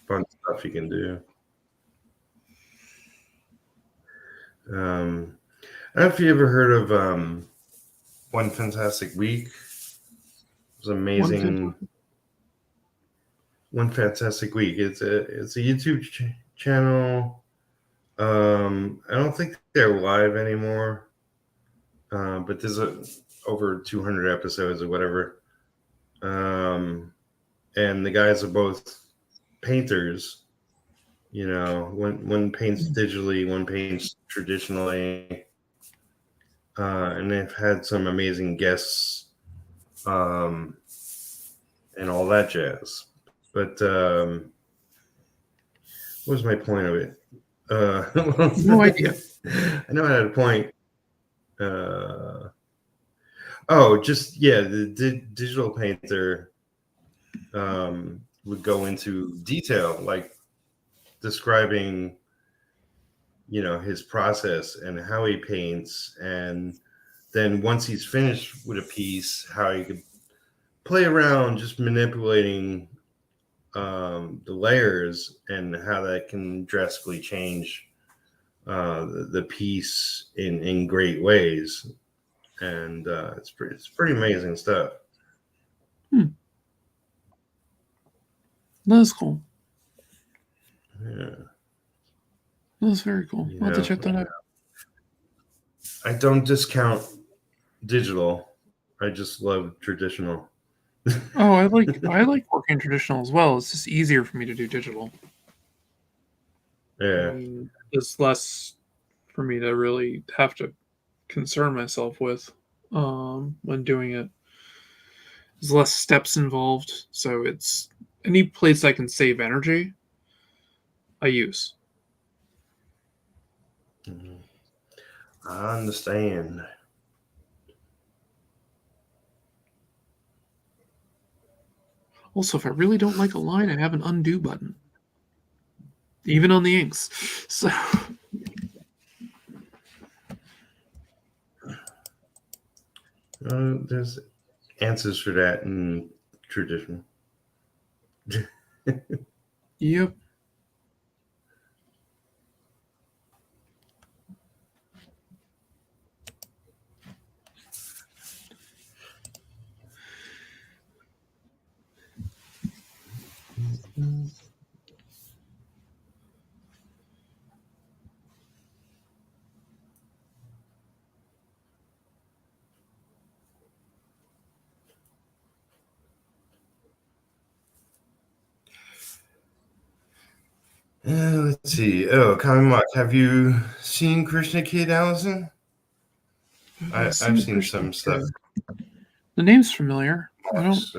fun stuff you can do. I don't know if you ever heard of One Fantastic Week. It was amazing. One Fantastic Week. It's a YouTube channel. I don't think they're live anymore, but there's over 200 episodes or whatever. And the guys are both painters. One paints digitally, one paints traditionally, and they've had some amazing guests, and all that jazz. But what was my point of it? No idea. I know I had a point. The digital painter would go into detail, like describing his process and how he paints, and then once he's finished with a piece, how he could play around just manipulating the layers and how that can drastically change the piece in great ways. And it's pretty amazing stuff. That's cool. Yeah. That's very cool. I'll have to check that out. I don't discount digital. I just love traditional. Oh, I like working traditional as well. It's just easier for me to do digital. I Yeah. mean, it's less for me to really have to concern myself with when doing it. There's less steps involved, so it's any place I can save energy, I use. Mhm. I understand. Also, if I really don't like a line, I have an undo button, even on the inks. So There's answers for that in tradition. yep. Let's see. Oh, Kami Mark, have you seen Krishna Kid, Alison? Have I I've seen seen Christian some stuff. Kid? The name's familiar. I don't Mark's,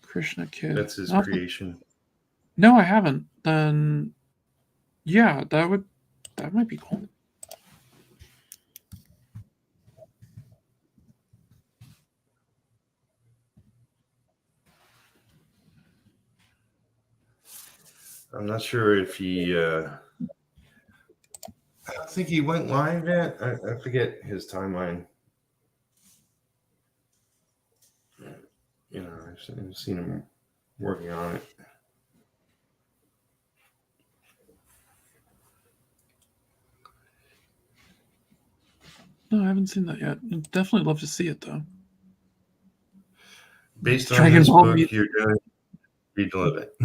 Krishna Kid. that's his Not the, creation. no, I haven't. Then yeah, that might be cool. I'm not sure if he. I don't think he went live yet. I forget his timeline. You know, I've seen him working on it. No, I haven't seen that yet. I'd definitely love to see it though. Based on Dragon this Ball book, meets. you're going to relive it.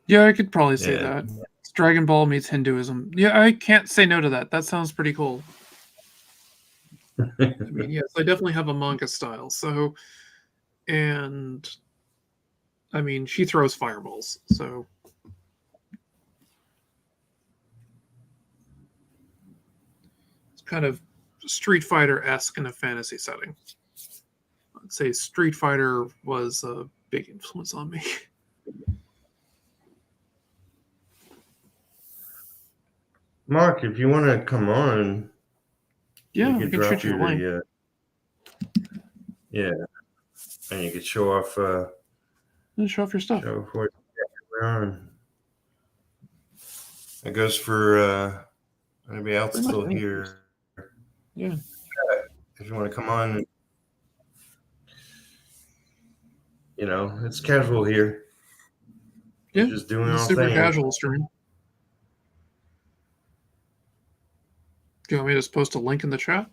Yeah, I could probably say Yeah. that. It's Dragon Ball meets Hinduism. Yeah, I can't say no to that. That sounds pretty cool. I mean, yes, I definitely have a manga style. So, and I mean, she throws fireballs. So it's kind of Street Fighter esque in a fantasy setting. I'd say Street Fighter was a big influence on me. Mark, if you want to come on, we Yeah, I could can shoot drop you you a link. the. Yeah, and you could show off. And show off your stuff. Show what we're on. That goes for anybody else Pretty much still anything. here. Yeah. If you want to come on, you know, it's casual here. Yeah. We're just doing It's a our super thing. casual stream. Do you want me to just post a link in the chat?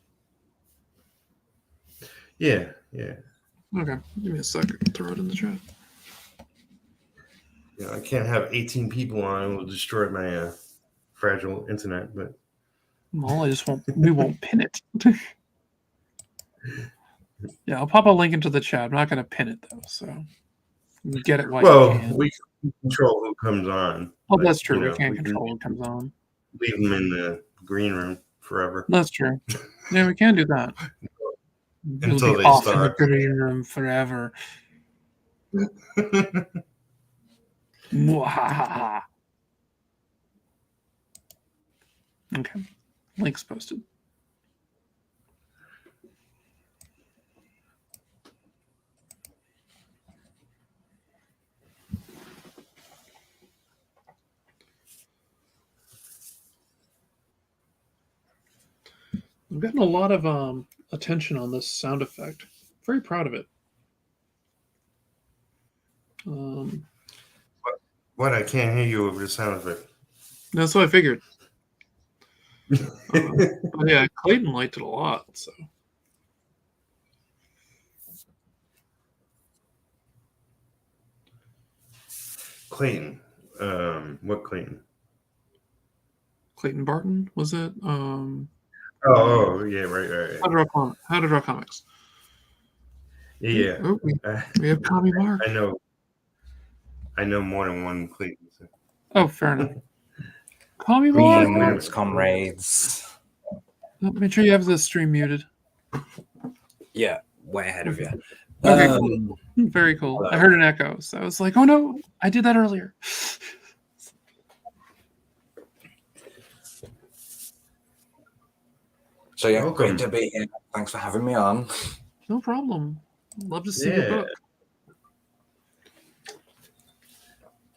Yeah, yeah. Okay. Give me a second. Throw it in the chat. You know, I can't have 18 people on. It will destroy my fragile internet. But Well, we won't pin it. Yeah, I'll pop a link into the chat. I'm not going to pin it though, so you can get it while you can. we can control who comes on. Oh, But, that's true. you We know, can't we can control what comes on. leave them in the green room forever That's true. Yeah, we can do that. It'll until be they off in the start. green room forever. Mwahaha. Okay. Link's posted. I've gotten a lot of attention on this sound effect. Very proud of it. What? I can't hear you over the sound effect. That's what I figured. But yeah, Clayton liked it a lot. So Clayton. What Clayton? Clayton Barton was it? Oh, yeah, right. How to Draw Comics. Yeah. Oh, we have Tommy Mark. I know more than one Clayton. So. Oh, fair enough. Tommy Mark. Greetings, comrades. Make sure you have the stream muted. Yeah, way ahead of you. Okay, very cool. Hello. I heard an echo, so I was like, "Oh no, I did that earlier." So yeah, Welcome. great to be here. Thanks for having me on. No problem. Love to see your book.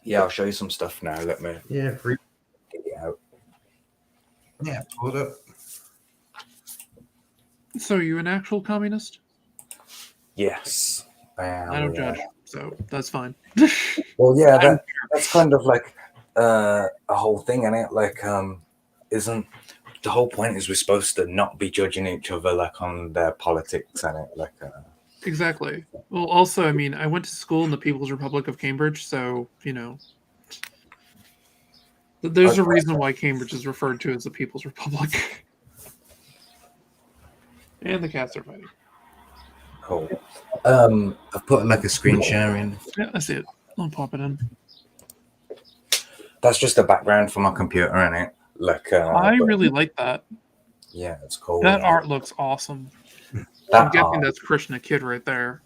Yeah, I'll show you some stuff now. Let me free. get it out. Yeah, pull it up. So, you an actual communist? Yes, I am. I don't judge, so that's fine. Well, yeah, that's kind of like a whole thing, isn't it? Like, isn't the whole point is we're supposed to not be judging each other like on their politics, and it like. Exactly. Well, also, I mean, I went to school in the People's Republic of Cambridge, so you know, there's a reason why Cambridge is referred to as the People's Republic. And the cats are fighting. Cool. I've put like a screen share in. Yeah, I see it. I'll pop it in. That's just the background for my computer, innit? Like, I really like that. Yeah, it's cool. That art looks awesome. That I'm guessing art, that's Krishna Kid right there.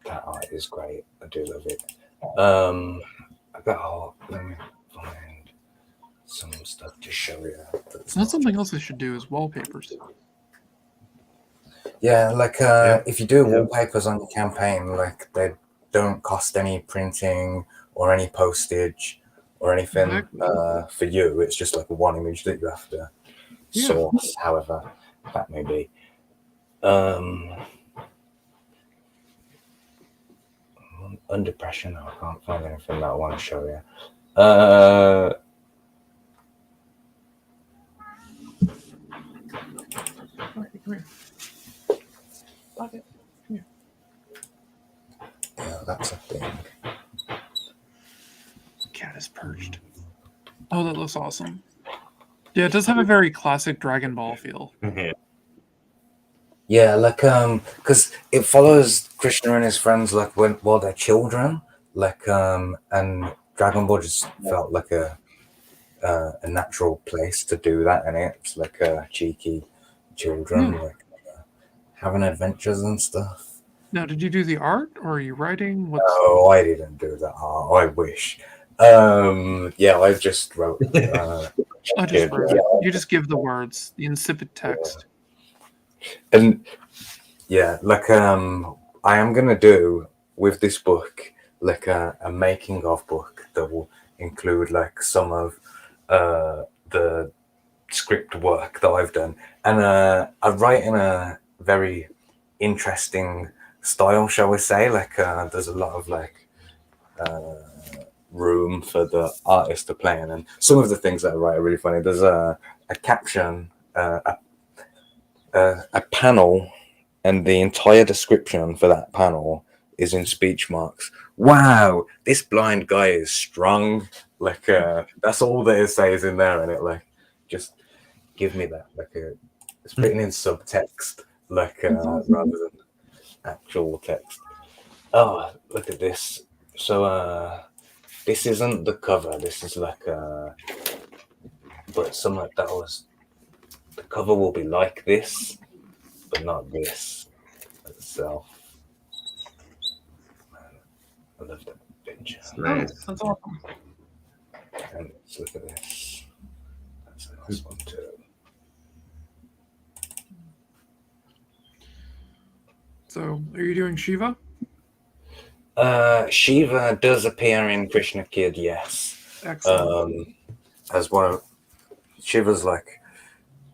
that art is great. I do love it. Let me find some stuff to show you. That's something else I should do is wallpapers. Yeah, like if you do wallpapers on your campaign, like they don't cost any printing or any postage or anything for you. It's just like one image that you have to source, however that may be. Under pressure now, I can't find anything that I want to show you. Okay, come here. Okay, come here. Yeah, that's a thing. Cat is perched. Oh, that looks awesome. Yeah, it does have a very classic Dragon Ball feel. Yeah, like because it follows Krishna and his friends like while they're children, like and Dragon Ball just felt like a natural place to do that, and it's like cheeky children like having adventures and stuff. Now, did you do the art or are you writing? No, I didn't do that art. I wish. Yeah, I just wrote. I just wrote it. You just give the words, the insipid text. And yeah, like I am gonna do with this book like a making of book that will include like some of the script work that I've done, and I write in a very interesting style, shall we say? Like there's a lot of like room for the artist to play in, and some of the things that I write are really funny. There's a caption, a panel, and the entire description for that panel is in speech marks. Wow, this blind guy is strong. Like that's all that it says in there, and it like just give me that like it's written in subtext, like rather than actual text. Oh, look at this. So this isn't the cover. This is like but some like that was. The cover will be like this, but not this itself. I love that picture. Nice. Oh, that's awesome. And let's look at this. That's a nice one too. So, are you doing Shiva? Shiva does appear in Krishna Kid, yes. Excellent. As one of Shiva's like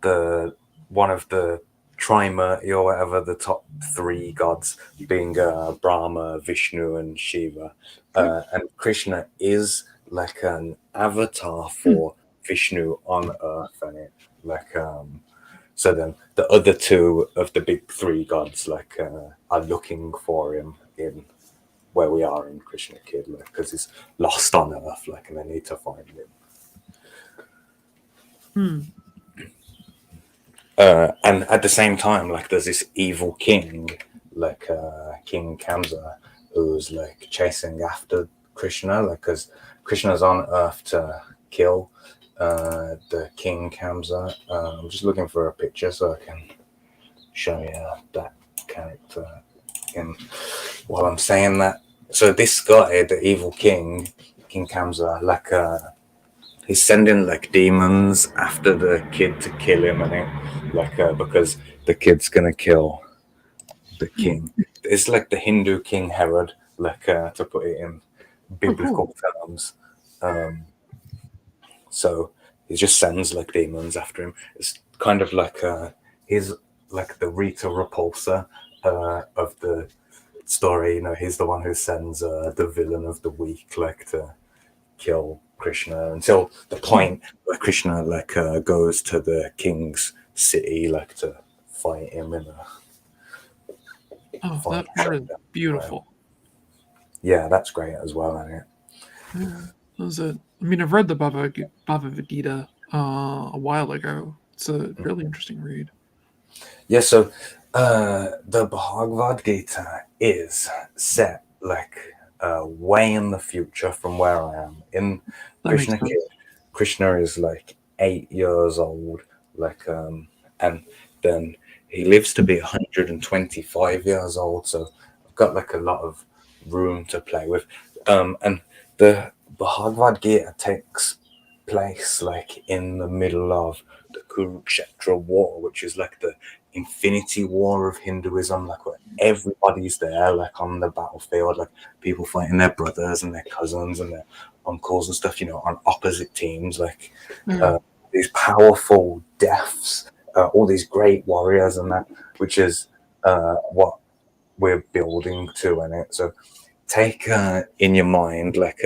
the one of the Trimurti or whatever, the top three gods being Brahma, Vishnu, and Shiva. And Krishna is like an avatar for Vishnu on Earth, and it like so then the other two of the big three gods like are looking for him in where we are in Krishna Kid, like because he's lost on Earth, like, and they need to find him. And at the same time, like, there's this evil king, like King Kamsa, who's like chasing after Krishna, like because Krishna's on Earth to kill the King Kamsa. I'm just looking for a picture so I can show you that character in while I'm saying that. So this guy, the evil king, King Kamsa, like he's sending like demons after the kid to kill him, and because the kid's gonna kill the king. It's like the Hindu King Herod, like to put it in biblical terms. So he just sends like demons after him. It's kind of like he's like the Rita Repulsa of the story. You know, he's the one who sends the villain of the week like to kill Krishna until the point where Krishna like goes to the king's city like to fight him in a that part is beautiful. Yeah, that's great as well, isn't it? Yeah, that was it. I mean, I've read the Bhagavad Gita a while ago. It's a really interesting read. Yeah, so the Bhagavad Gita is set like way in the future from where I am. In Krishna, Krishna is like 8 years old, like and then he lives to be 125 years old. So I've got like a lot of room to play with. And the Bhagavad Gita takes place like in the middle of the Kurukshetra war, which is like the infinity war of Hinduism, like where everybody's there, like on the battlefield, like people fighting their brothers and their cousins and their uncles and stuff, you know, on opposite teams, like these powerful deaths, all these great warriors and that, which is what we're building to in it. So take in your mind, like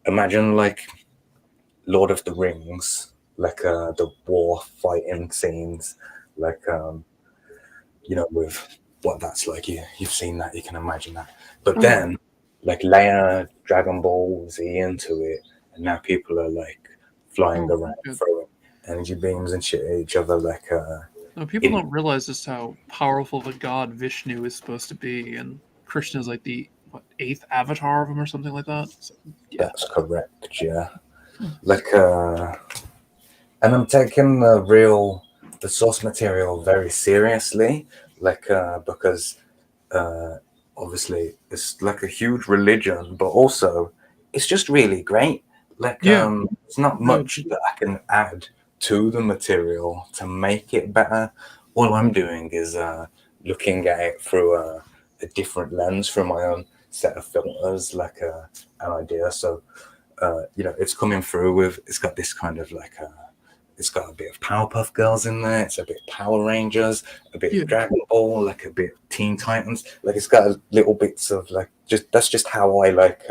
imagine like Lord of the Rings, like the war fighting scenes, like you know, with what that's like. You've seen that, you can imagine that. But then like layer Dragon Ball Z into it, and now people are like flying around throwing energy beams and shit at each other, like no, people don't realize just how powerful the god Vishnu is supposed to be, and Krishna is like the 8th avatar of him or something like that. So, yeah. That's correct, yeah. Like and I'm taking the source material very seriously, like because obviously it's like a huge religion, but also it's just really great. Like it's not much that I can add to the material to make it better. All I'm doing is looking at it through a different lens, through my own set of filters, like an idea. So you know, it's coming through with, it's got this kind of like it's got a bit of Powerpuff Girls in there, it's a bit Power Rangers, a bit of Dragon Ball, like a bit Teen Titans, like it's got little bits of like, just that's just how I like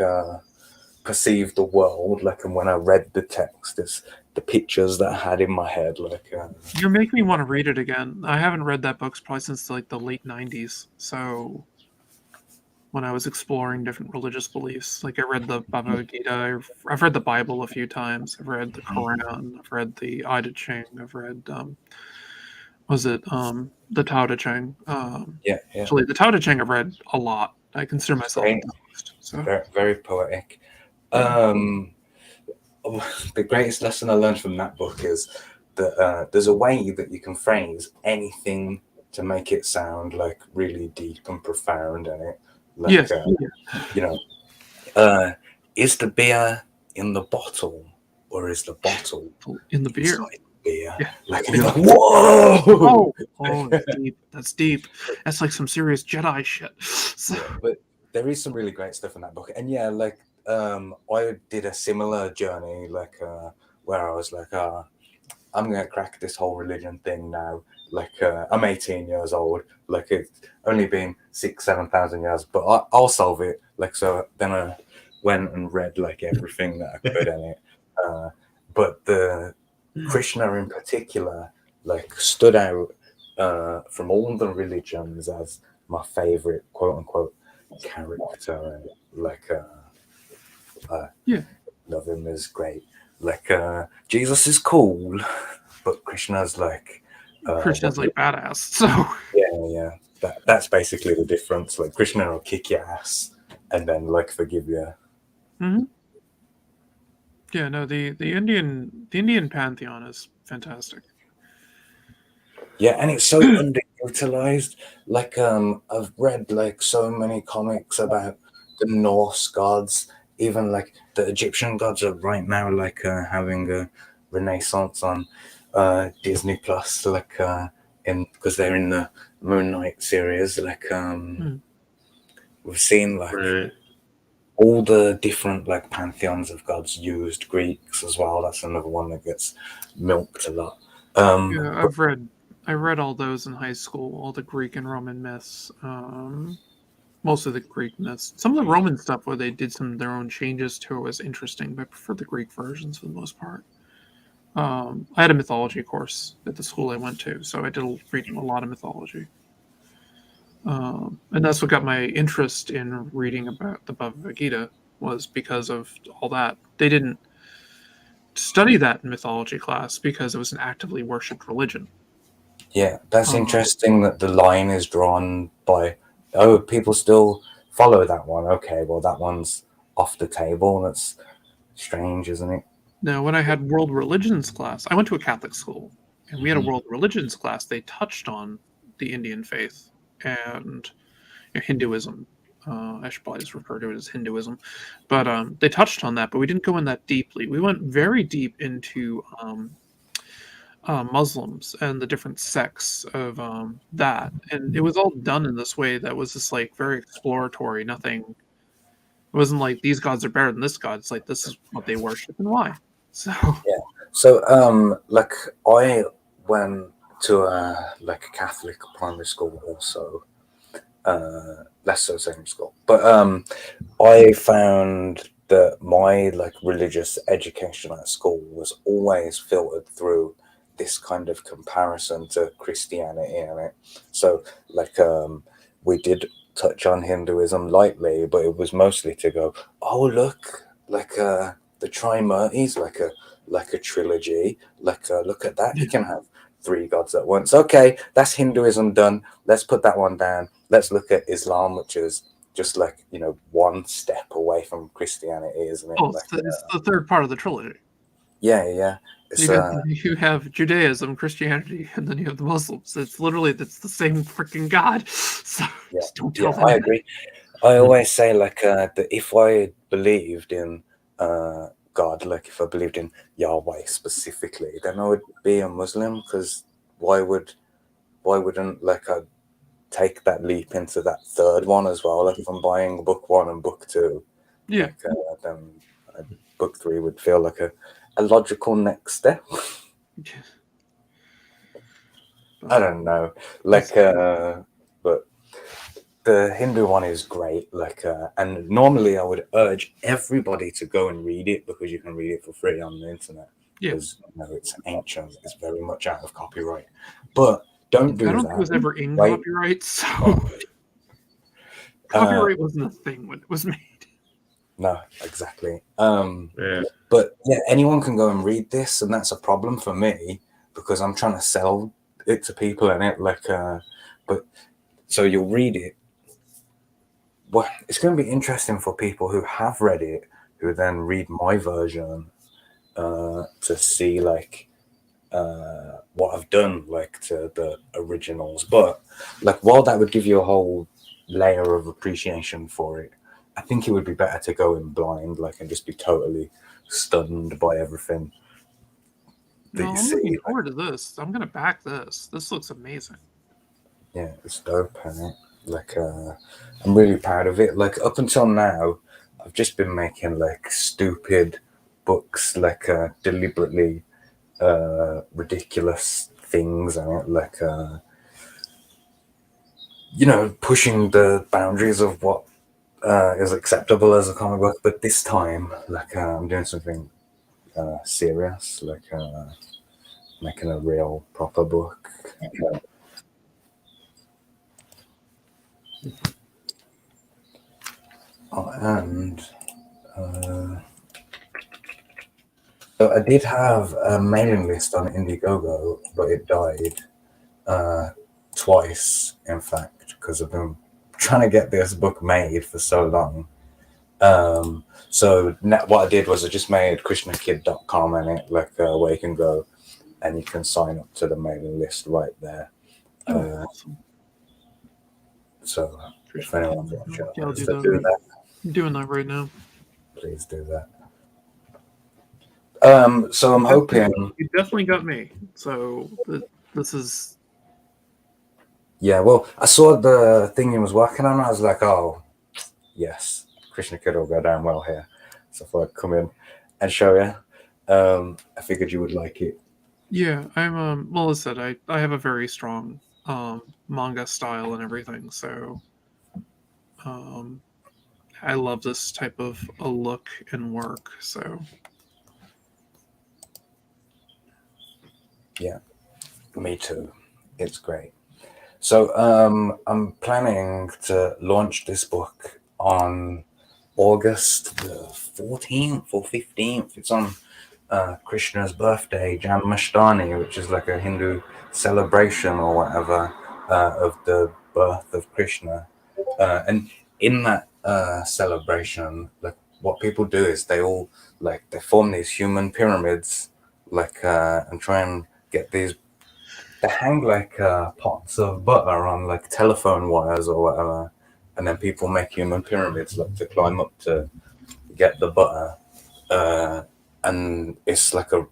perceive the world, like, and when I read the text, it's the pictures that I had in my head, like you're making me want to read it again. I haven't read that book probably since like the late 90s, so when I was exploring different religious beliefs. Like I read the Bhagavad Gita, I've read the Bible a few times, I've read the Quran, I've read the I Ching, I've read the Tao Te Ching. Actually the Tao Te Ching I've read a lot. I consider myself a Taoist. So very, very poetic. The greatest lesson I learned from that book is that there's a way that you can phrase anything to make it sound like really deep and profound in it. Like, you know, is the beer in the bottle or is the bottle in the beer? The beer? Yeah. Like, and you're like, whoa! Oh, that's deep. That's deep. That's like some serious Jedi shit. But there is some really great stuff in that book. And yeah, like, I did a similar journey, like, where I was like, I'm going to crack this whole religion thing now. Like, I'm 18 years old. Like, it's only been 7,000 years, but I'll solve it. Like, so then I went and read like everything that I could in it. But the Krishna in particular, like, stood out from all the religions as my favorite, quote unquote, character. And like, love him is great. Like, Jesus is cool, but Krishna's like, Krishna's like badass. So yeah. That's basically the difference. Like Krishna will kick your ass and then like forgive you. mm-hmm. Yeah, no, the Indian pantheon is fantastic. Yeah, and it's so underutilized. Like I've read like so many comics about the Norse gods. Even like the Egyptian gods are right now like having a renaissance on Disney Plus, like in because they're in the Moon Knight series. Like we've seen like Right. all the different like pantheons of gods used. Greeks as well. That's another one that gets milked a lot. Yeah, I read all those in high school, all the Greek and Roman myths. Most of the Greek myths. Some of the Roman stuff where they did some of their own changes to it was interesting, but I prefer the Greek versions for the most part. I had a mythology course at the school I went to, so I did reading a lot of mythology. And that's what got my interest in reading about the Bhagavad Gita, was because of all that. They didn't study that in mythology class because it was an actively worshipped religion. Yeah, that's interesting that the line is drawn by, oh, people still follow that one. Okay, well, that one's off the table. That's strange, isn't it? Now, when I had world religions class, I went to a Catholic school, and we had a world religions class. They touched on the Indian faith and Hinduism. I should probably just refer to it as Hinduism. But they touched on that, but we didn't go in that deeply. We went very deep into Muslims and the different sects of that. And it was all done in this way that was just like very exploratory. Nothing, it wasn't like these gods are better than this god. It's like this is what they worship and why. So Yeah. So, like I went to a like a Catholic primary school also, less so secondary school. But I found that my like religious education at school was always filtered through this kind of comparison to Christianity in it. So like we did touch on Hinduism lightly, but it was mostly to go, oh look, like the Trimurti's like a trilogy. Like look at that, you can have three gods at once. Okay, that's Hinduism done. Let's put that one down. Let's look at Islam, which is just like, you know, one step away from Christianity, isn't it? oh, Like, it's the third part of the trilogy. yeah. It's, You have Judaism, Christianity, and then you have the Muslims. It's literally that's the same freaking God. So just don't tell them. I agree. I always say like that if I believed in God, like if I believed in Yahweh specifically, then I would be a Muslim, because why wouldn't like I take that leap into that third one as well? Like if I'm buying book 1 and book 2, Yeah. like, then book 3 would feel like a logical next step. I don't know, like but the Hindu one is great, like and normally I would urge everybody to go and read it, because you can read it for free on the internet, because you know, it's ancient, it's very much out of copyright, but don't do that. I don't think it was ever in copyright, so copyright wasn't a thing when it was made. No, exactly. Yeah. But yeah, anyone can go and read this, and that's a problem for me, because I'm trying to sell it to people, and it like but so you'll read it. Well, it's going to be interesting for people who have read it, who then read my version, to see like what I've done like to the originals. But like, while that would give you a whole layer of appreciation for it, I think it would be better to go in blind, like, and just be totally stunned by everything that you I'm see. looking forward to this. I'm gonna back this. This looks amazing. Yeah, it's dope, isn't it? Like, I'm really proud of it. Like, up until now, I've just been making like stupid books, like deliberately ridiculous things, and like you know, pushing the boundaries of what is acceptable as a comic book. But this time, like, I'm doing something serious, like making a real proper book. And so I did have a mailing list on Indiegogo, but it died. twice, in fact, because I've been trying to get this book made for so long. So what I did was I just made krishnakid.com and it where you can go and you can sign up to the mailing list right there. Awesome. So if anyone's watching, I'll do that. I'm doing that right now. Please do that. So I'm hoping You definitely got me. So this is. Yeah, well, I saw the thing he was working on. I was like, oh, yes, Krishna Kid will go down well here. So I thought I'd come in and show you. I figured you would like it. Yeah, I'm well as I said, I have a very strong manga style and everything, so I love this type of a look and work, so Yeah, me too. It's great. So I'm planning to launch this book on August the 14th or 15th. It's on Krishna's birthday, Janmashtami, which is like a Hindu celebration or whatever of the birth of Krishna. And in that celebration, like what people do is they all they form these human pyramids, and try and get these. They hang pots of butter on telephone wires or whatever, and then people make human pyramids to climb up to get the butter. And it's like a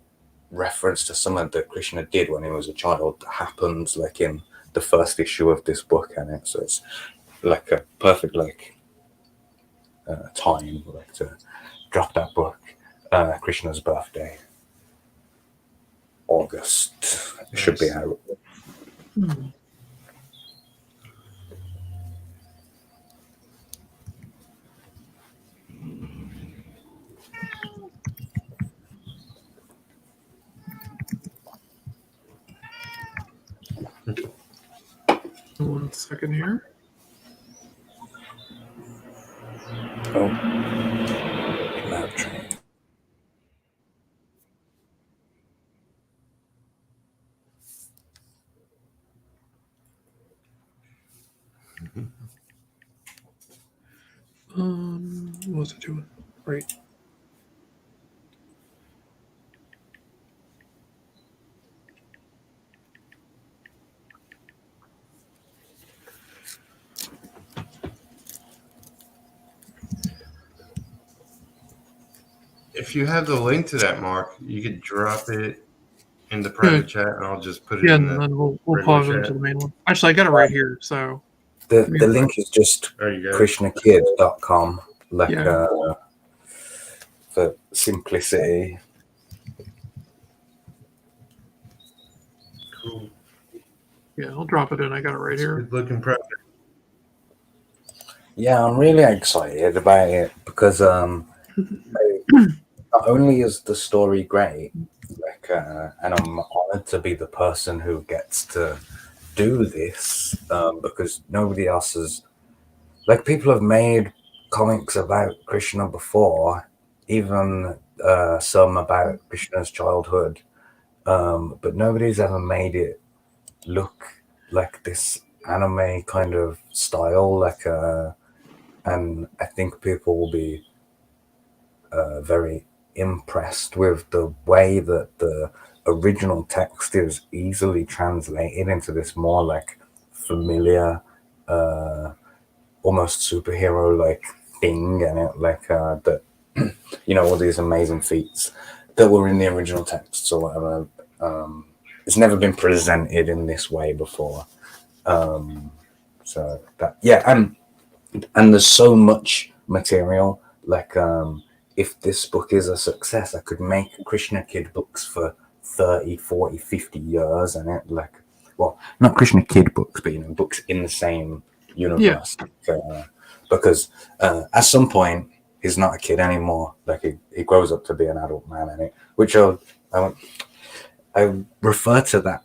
reference to something that Krishna did when he was a child that happens in the first issue of this book, and so it's like a perfect time to drop that book. Krishna's birthday, August. It should be out. One second here. Oh, loud train. What was it doing? Right. If you have the link to that, Mark, you could drop it in the private chat, and I'll just put it Yeah, in and the then we'll regular pause it chat. into the main one. Actually, I got it right here, so The link is just krishnakid.com, for simplicity. Cool. Yeah, I'll drop it in. I got it right here. Good looking project. Yeah, I'm really excited about it because not only is the story great, and I'm honored to be the person who gets to do this, because nobody else has. People have made comics about Krishna before, even some about Krishna's childhood, but nobody's ever made it look like this anime kind of style, and I think people will be very impressed with the way that the original text is easily translated into this more familiar, almost superhero thing, and it that all these amazing feats that were in the original texts or whatever. It's never been presented in this way before. So that and there's so much material. If this book is a success, I could make Krishna Kid books for 30, 40, 50 years, and not Krishna Kid books, but books in the same universe. Yeah. Because at some point he's not a kid anymore. He grows up to be an adult man, in it, which I refer to that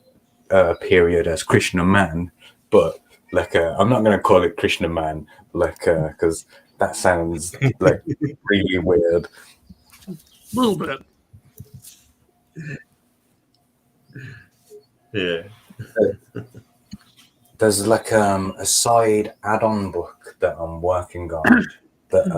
period as Krishna Man, but I'm not going to call it Krishna Man, because that sounds really weird. A little bit. Yeah. There's like a side add-on book that I'm working on that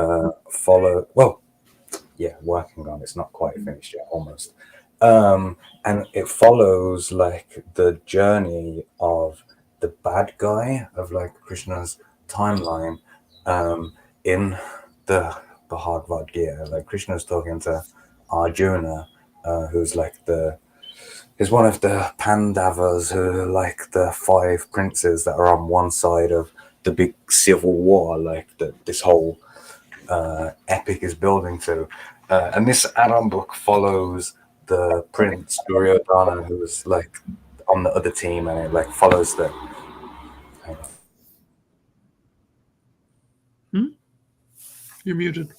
working on. It's not quite finished yet, almost. And it follows like the journey of the bad guy of like Krishna's timeline in the Bhagavad Gita. Like Krishna's talking to Arjuna, who's like is one of the Pandavas, who are like the 5 princes that are on one side of the big civil war, like this whole epic is building to. And this add-on book follows the prince Duryodhana, who's like on the other team, and it like follows the. You're muted.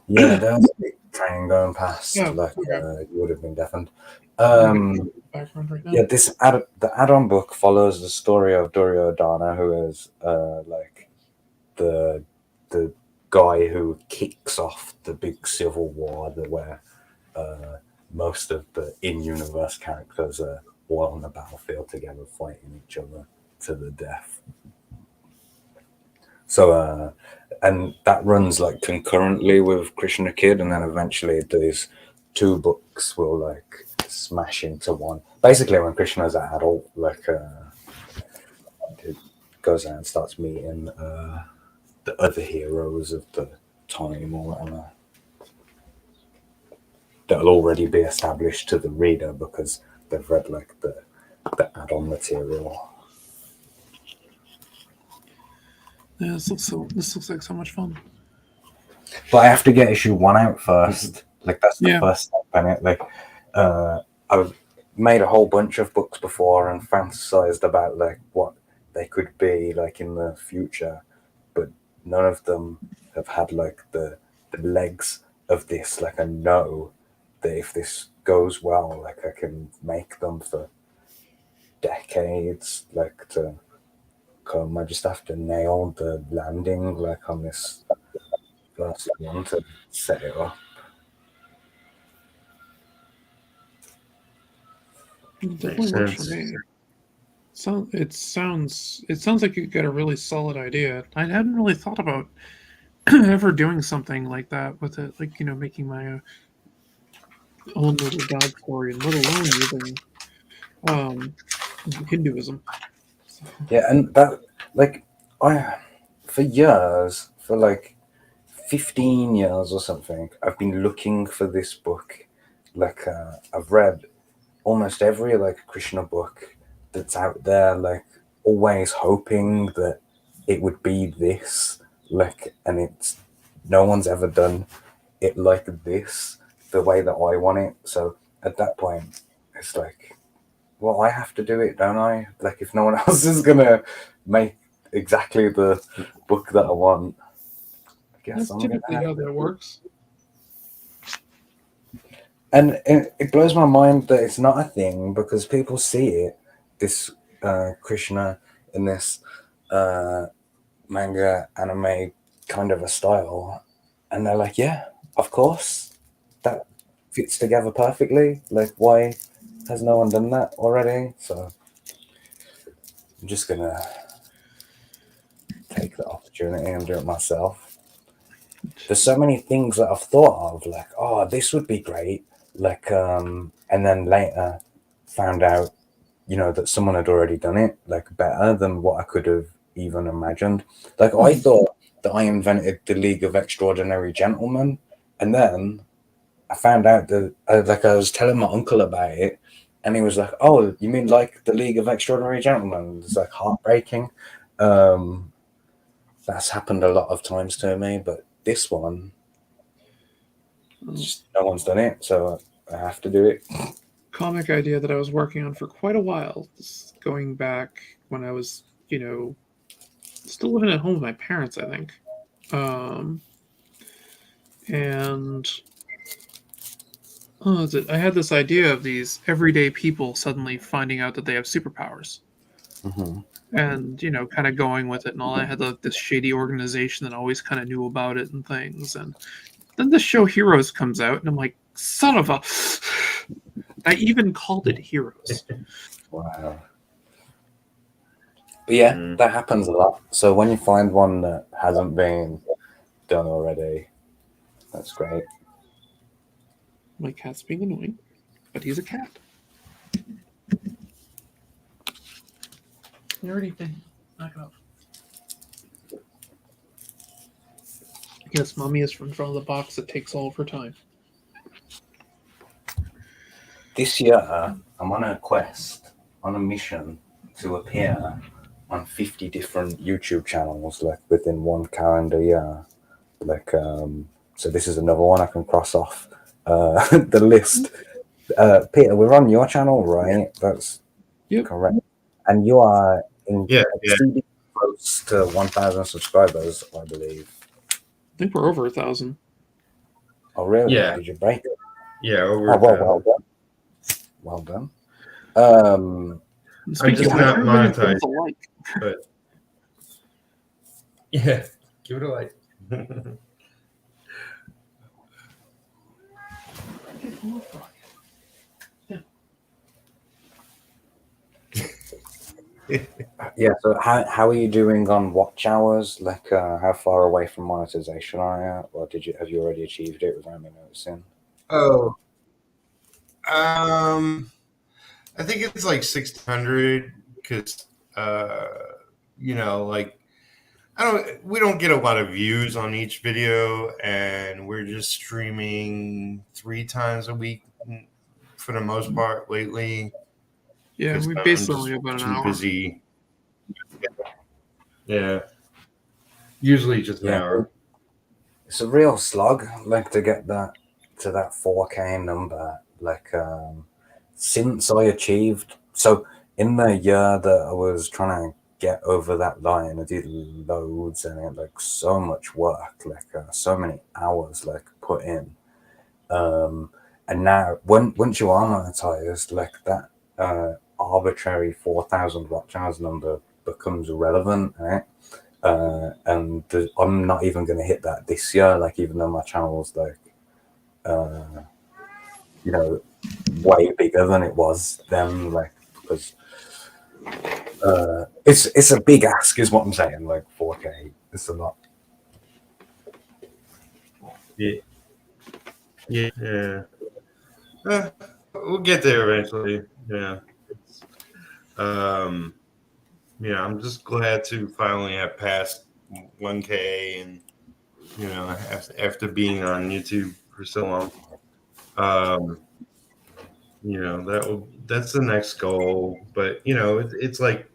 Yeah, there's a train going past. Oh, like okay. you would have been deafened. Background right now. Yeah, the add-on book follows the story of Duryodhana, who is like the guy who kicks off the big civil war, where most of the in-universe characters are all on the battlefield together, fighting each other to the death. So, and that runs like concurrently with Krishna Kid, and then eventually these 2 books will like smash into one. Basically, when Krishna's an adult, like it goes out and starts meeting the other heroes of the time or whatever. That'll already be established to the reader because they've read like the add-on material. Yeah, this looks like so much fun. But I have to get issue 1 out first. Like that's the first step in it. Like I've made a whole bunch of books before and fantasized about like what they could be like in the future, but none of them have had like the legs of this. Like I know that if this goes well, like I can make them for decades, like to come. I just have to nail the landing like on this first one to set it up. It definitely works for me. It sounds like you got a really solid idea. I hadn't really thought about ever doing something like that with it, like making my own little God story, and let alone using Hinduism. So. Yeah, and that like for years, for like 15 years or something, I've been looking for this book. Like I've read almost every like Krishna book that's out there, like always hoping that it would be this, like, and it's no one's ever done it like this, the way that I want it. So at that point, it's like, well, I have to do it, don't I? Like, if no one else is gonna make exactly the book that I want, I guess That's typically how that works. And it blows my mind that it's not a thing, because people see it, this Krishna in this manga anime kind of a style, and they're like, yeah, of course, that fits together perfectly. Like, why has no one done that already? So I'm just gonna take the opportunity and do it myself. There's so many things that I've thought of, like, oh, this would be great. Like, and then later found out, that someone had already done it, like, better than what I could have even imagined. Like, I thought that I invented the League of Extraordinary Gentlemen, and then I found out that, I was telling my uncle about it, and he was like, oh, you mean like the League of Extraordinary Gentlemen? It's like heartbreaking. That's happened a lot of times to me, but this one, just no one's done it, so I have to do it. Comic idea that I was working on for quite a while, going back when I was, still living at home with my parents, I think. And I had this idea of these everyday people suddenly finding out that they have superpowers. Mm-hmm. And, kind of going with it and all. I had this shady organization that always kind of knew about it and things. And then the show Heroes comes out, and I'm like, son of a... I even called it Heroes. Wow. But yeah, that happens a lot. So when you find one that hasn't been done already, that's great. My cat's being annoying, but he's a cat. You already been. Knock it off. Yes, Mommy is in front of the box that takes all of her time. This year, I'm on a quest, on a mission to appear on 50 different YouTube channels, like within one calendar year. Like, so this is another one I can cross off the list. Peter, we're on your channel, right? That's correct. And you are exceeding close to 1,000 subscribers, I believe. I think we're over 1,000. Oh, really? Yeah. Did you break it? Yeah, over. Well done. Well done. I'm just not monetized. But yeah, give it a like. Yeah. So how are you doing on watch hours? Like, how far away from monetization are you? Or have you already achieved it without me noticing? Oh, I think it's like 600 because like we don't get a lot of views on each video, and we're just streaming 3 times a week for the most part lately. Yeah, we basically about an hour. Busy. Yeah, usually just an hour. It's a real slog, like to get that to that 4K number. Like, since I achieved, so in the year that I was trying to get over that line, I did loads and it like so much work, like so many hours like put in. And now once you are monetized, like that arbitrary 4,000 watch hours number becomes irrelevant, right? And I'm not even going to hit that this year, like even though my channel's like way bigger than it was then, like, because it's a big ask is what I'm saying. Like 4K, it's a lot. Yeah. We'll get there eventually. Yeah. I'm just glad to finally have passed 1K, and after being on YouTube for so long, that's the next goal. But it's like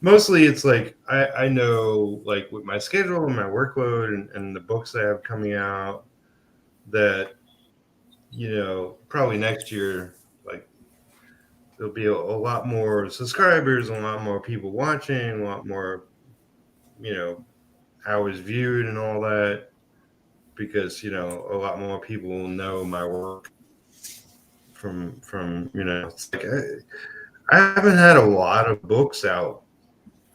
mostly it's like I know, like with my schedule and my workload and the books I have coming out, that probably next year, like there'll be a lot more subscribers, a lot more people watching, a lot more hours viewed and all that, because a lot more people will know my work from it's like I haven't had a lot of books out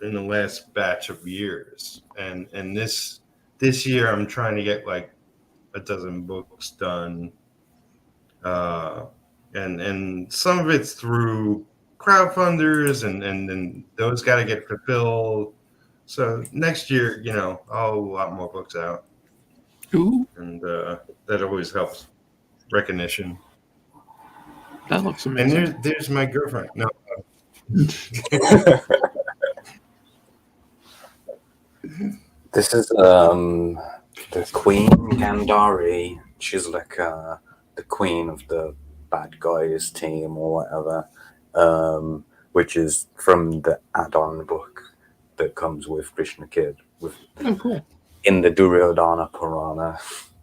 in the last batch of years, and this year I'm trying to get like a dozen books done, and some of it's through crowdfunders, and those got to get fulfilled. So next year, I'll have a lot more books out. Ooh. And that always helps recognition. That looks amazing. And there's my girlfriend. No. This is the Queen Gandhari. She's like the queen of the bad guys team or whatever, which is from the add-on book that comes with Krishna Kid, cool. In the Duryodhana Purana,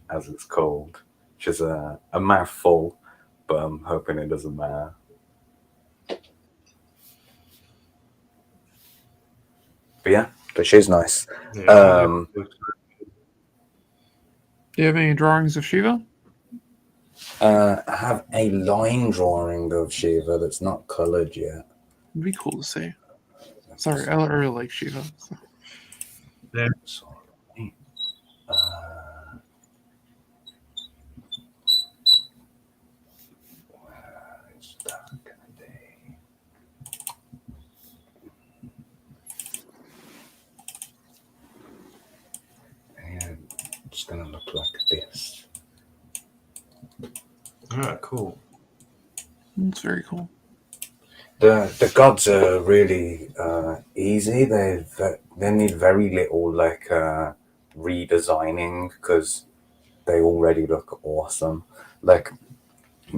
as it's called, which is a mouthful, but I'm hoping it doesn't matter. But yeah, but she's nice. Do you have any drawings of Shiva? I have a line drawing of Shiva that's not colored yet. It'd be cool to see. Sorry, I really like Shiva. So. Yeah. going to look like this. Ah, cool. It's very cool. The gods are really easy. They need very little like redesigning because they already look awesome. Like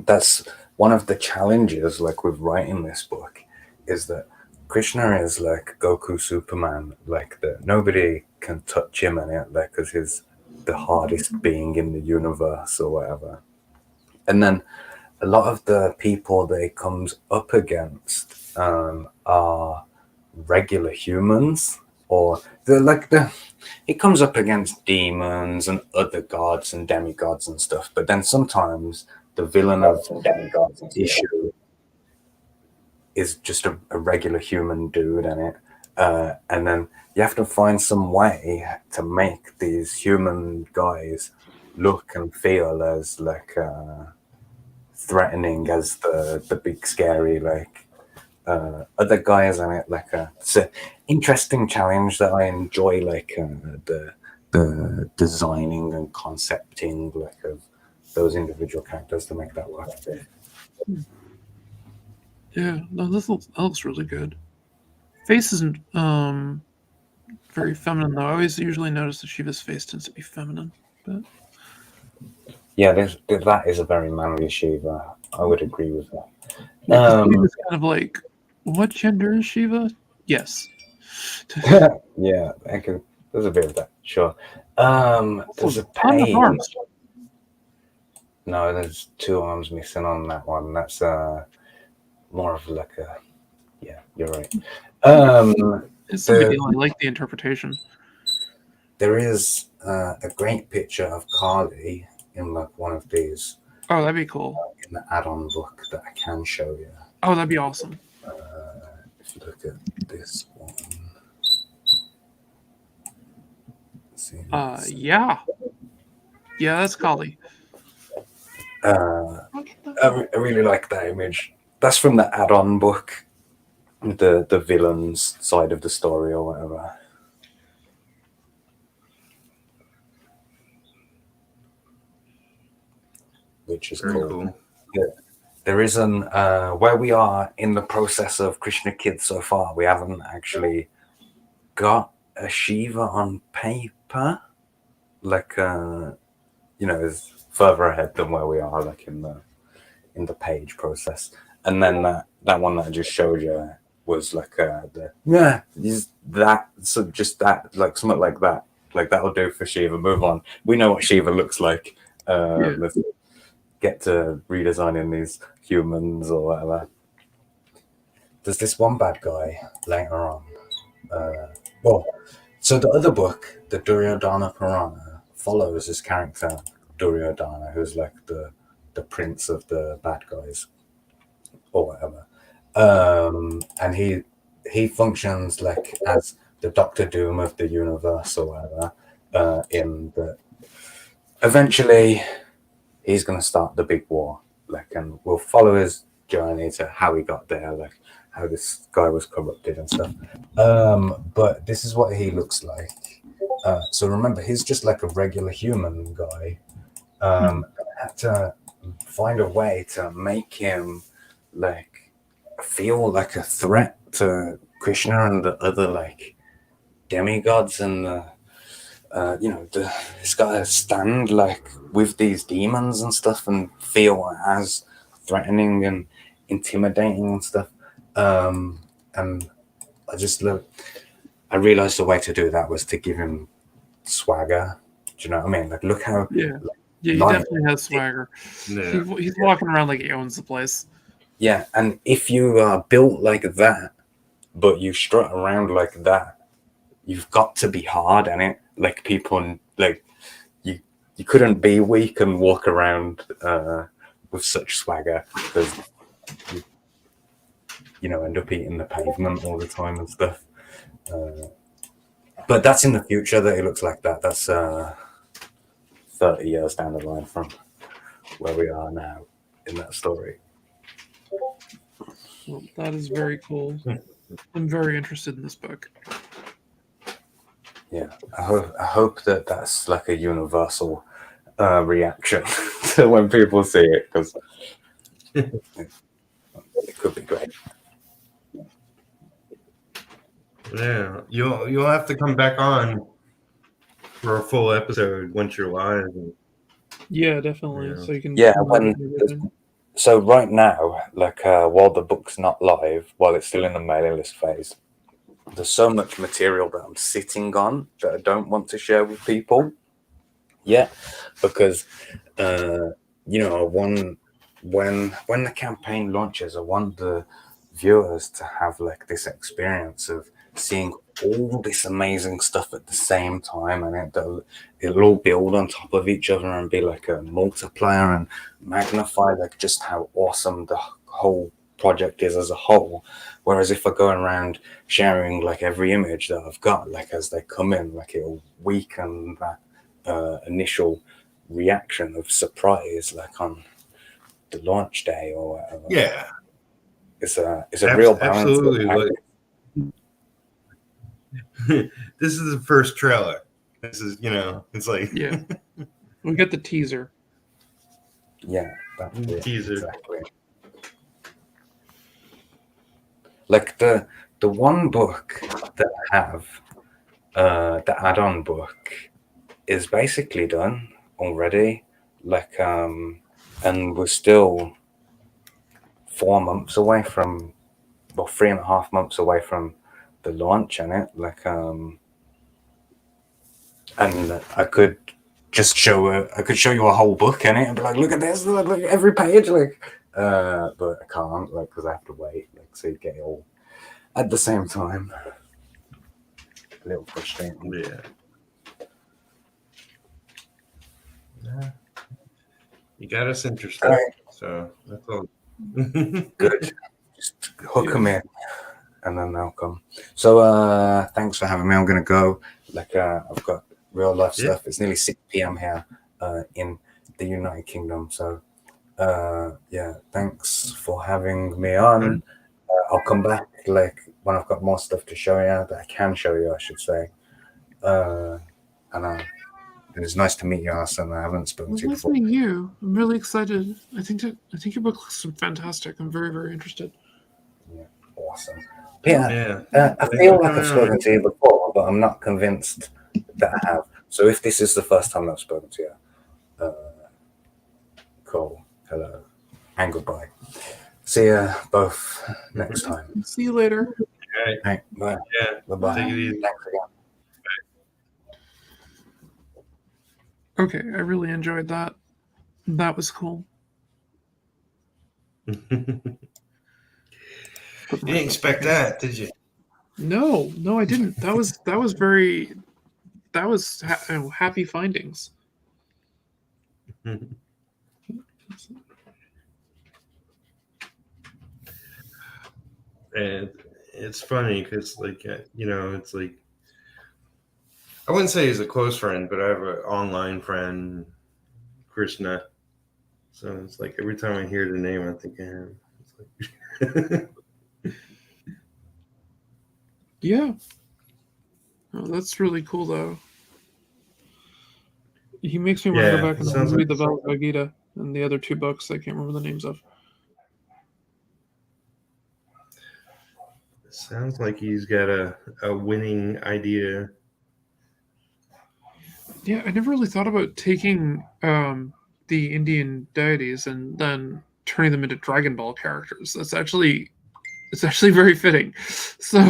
that's one of the challenges like with writing this book is that Krishna is like Goku Superman, like that nobody can touch him in it, like because he's the hardest being in the universe or whatever. And then a lot of the people that he comes up against are regular humans, or they're like he comes up against demons and other gods and demigods and stuff. But then sometimes the villain of the issue is just a regular human dude in it. And then you have to find some way to make these human guys look and feel as like threatening as the big scary like other guys in it. Like it's an interesting challenge that I enjoy, like the designing and concepting like of those individual characters to make that work. Yeah, no, that looks really good. Face isn't very feminine though. I always usually notice that Shiva's face tends to be feminine, but Yeah, that is a very manly Shiva. I would agree with that. Shiva's kind of like, what gender is Shiva? Yes. Yeah, there's a bit of that, sure. There's a ton of page. arms. No, there's 2 arms missing on that one. That's more of like a, yeah, you're right. It's no big deal. I like the interpretation. There is a great picture of Carly in like one of these. Oh, that'd be cool. In the add-on book that I can show you. Oh, that'd be awesome. If you look at this one. Yeah. Yeah, that's Kali. I really like that image. That's from the add-on book, the villain's side of the story or whatever. Which is Very cool. cool. Yeah. There isn't where we are in the process of Krishna Kids so far. We haven't actually got a Shiva on paper, like is further ahead than where we are, like in the page process. And then that one that I just showed you was like just that, like something like that. Like that'll do for Shiva. Move on. We know what Shiva looks like. Let's get to redesigning these humans or whatever. There's this one bad guy later on. So the other book, the Duryodhana Purana, follows this character Duryodhana, who's like the prince of the bad guys or whatever. And he functions like as the Doctor Doom of the universe or whatever. In the eventually he's going to start the big war, like, and we'll follow his journey to how he got there, like how this guy was corrupted and stuff. But this is what he looks like. So remember, he's just like a regular human guy. I had to find a way to make him like feel like a threat to Krishna and the other like demigods and he's got to stand like with these demons and stuff and feel as threatening and intimidating and stuff. And I realized the way to do that was to give him swagger. Do you know what I mean? Like, look how he definitely has swagger. Yeah. He's walking around like he owns the place. Yeah, and if you are built like that, but you strut around like that, you've got to be hard in it. Like people, like you couldn't be weak and walk around with such swagger because you end up eating the pavement all the time and stuff. But that's in the future that it looks like that. That's 30 years down the line from where we are now in that story. Well, that is very cool. I'm very interested in this book. Yeah, I hope that that's like a universal reaction to when people see it, because it could be great. Yeah, you'll have to come back on for a full episode once you're live. Yeah, definitely. Yeah. So you can Yeah, promote it and everything. so right now, like while the book's not live, while it's still in the mailing list phase, there's so much material that I'm sitting on that I don't want to share with people yet, because when the campaign launches, I want the viewers to have like this experience of seeing all this amazing stuff at the same time, and it'll all build on top of each other and be like a multiplier and magnify like just how awesome the whole project is as a whole. Whereas if I go around sharing like every image that I've got, like as they come in, like it'll weaken that initial reaction of surprise, like on the launch day or whatever. Yeah, It's a real balance. absolutely. This is the first trailer. This is, it's like Yeah. We got the teaser. Yeah, that's it, teaser. exactly. Like the one book that I have, the add-on book, is basically done already. Like, and we're still 4 months away from, well, 3.5 months away from the launch in it. Like, and I could just I could show you a whole book in it and be like, look at this, look at every page, like, but I can't, like, because I have to wait, like, so you get it all at the same time. A little frustrating. Yeah. You got us interested. All right. So that's all. Good. Just hook them in and then they'll come. So thanks for having me. I'm going to go. Like, I've got real life stuff. It's nearly 6 p.m. here in the United Kingdom. So yeah, thanks for having me on. I'll come back like when I've got more stuff to show you, that I can show you, I should say. And it was nice to meet you, Alison. I haven't spoken to you Nice before. meeting you. I'm really excited. I think your book looks fantastic. I'm very, very interested. Yeah, awesome. Yeah, Yeah. I feel like I've spoken to you before, but I'm not convinced that I have. So if this is the first time I've spoken to you, cool. Hello and goodbye. See you both next time. See you later. All right. Hey, bye. Yeah. Bye-bye. Take it easy. Thanks again. Okay, I really enjoyed that. That was cool. You didn't expect that, did you? No, I didn't. That was happy findings. And it's funny because, like, it's like, I wouldn't say he's a close friend, but I have an online friend, Krishna. So it's like every time I hear the name, I think of him. It's like Yeah. Oh, that's really cool, though. He makes me want to go back and read the Bhagavad Gita and the other two books I can't remember the names of. Sounds like he's got a winning idea. Yeah, I never really thought about taking the Indian deities and then turning them into Dragon Ball characters. It's actually very fitting. So,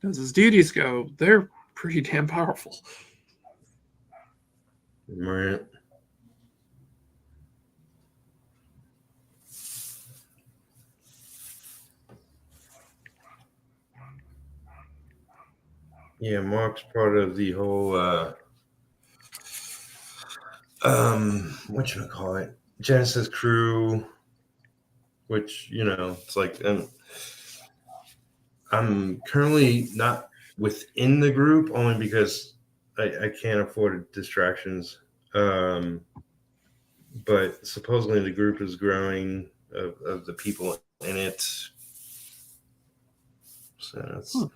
as deities go, they're pretty damn powerful. Right. Yeah, Mark's part of the whole what should I call it? Genesis crew, which, it's like I'm currently not within the group only because I can't afford distractions. But supposedly the group is growing of the people in it. So it's Huh.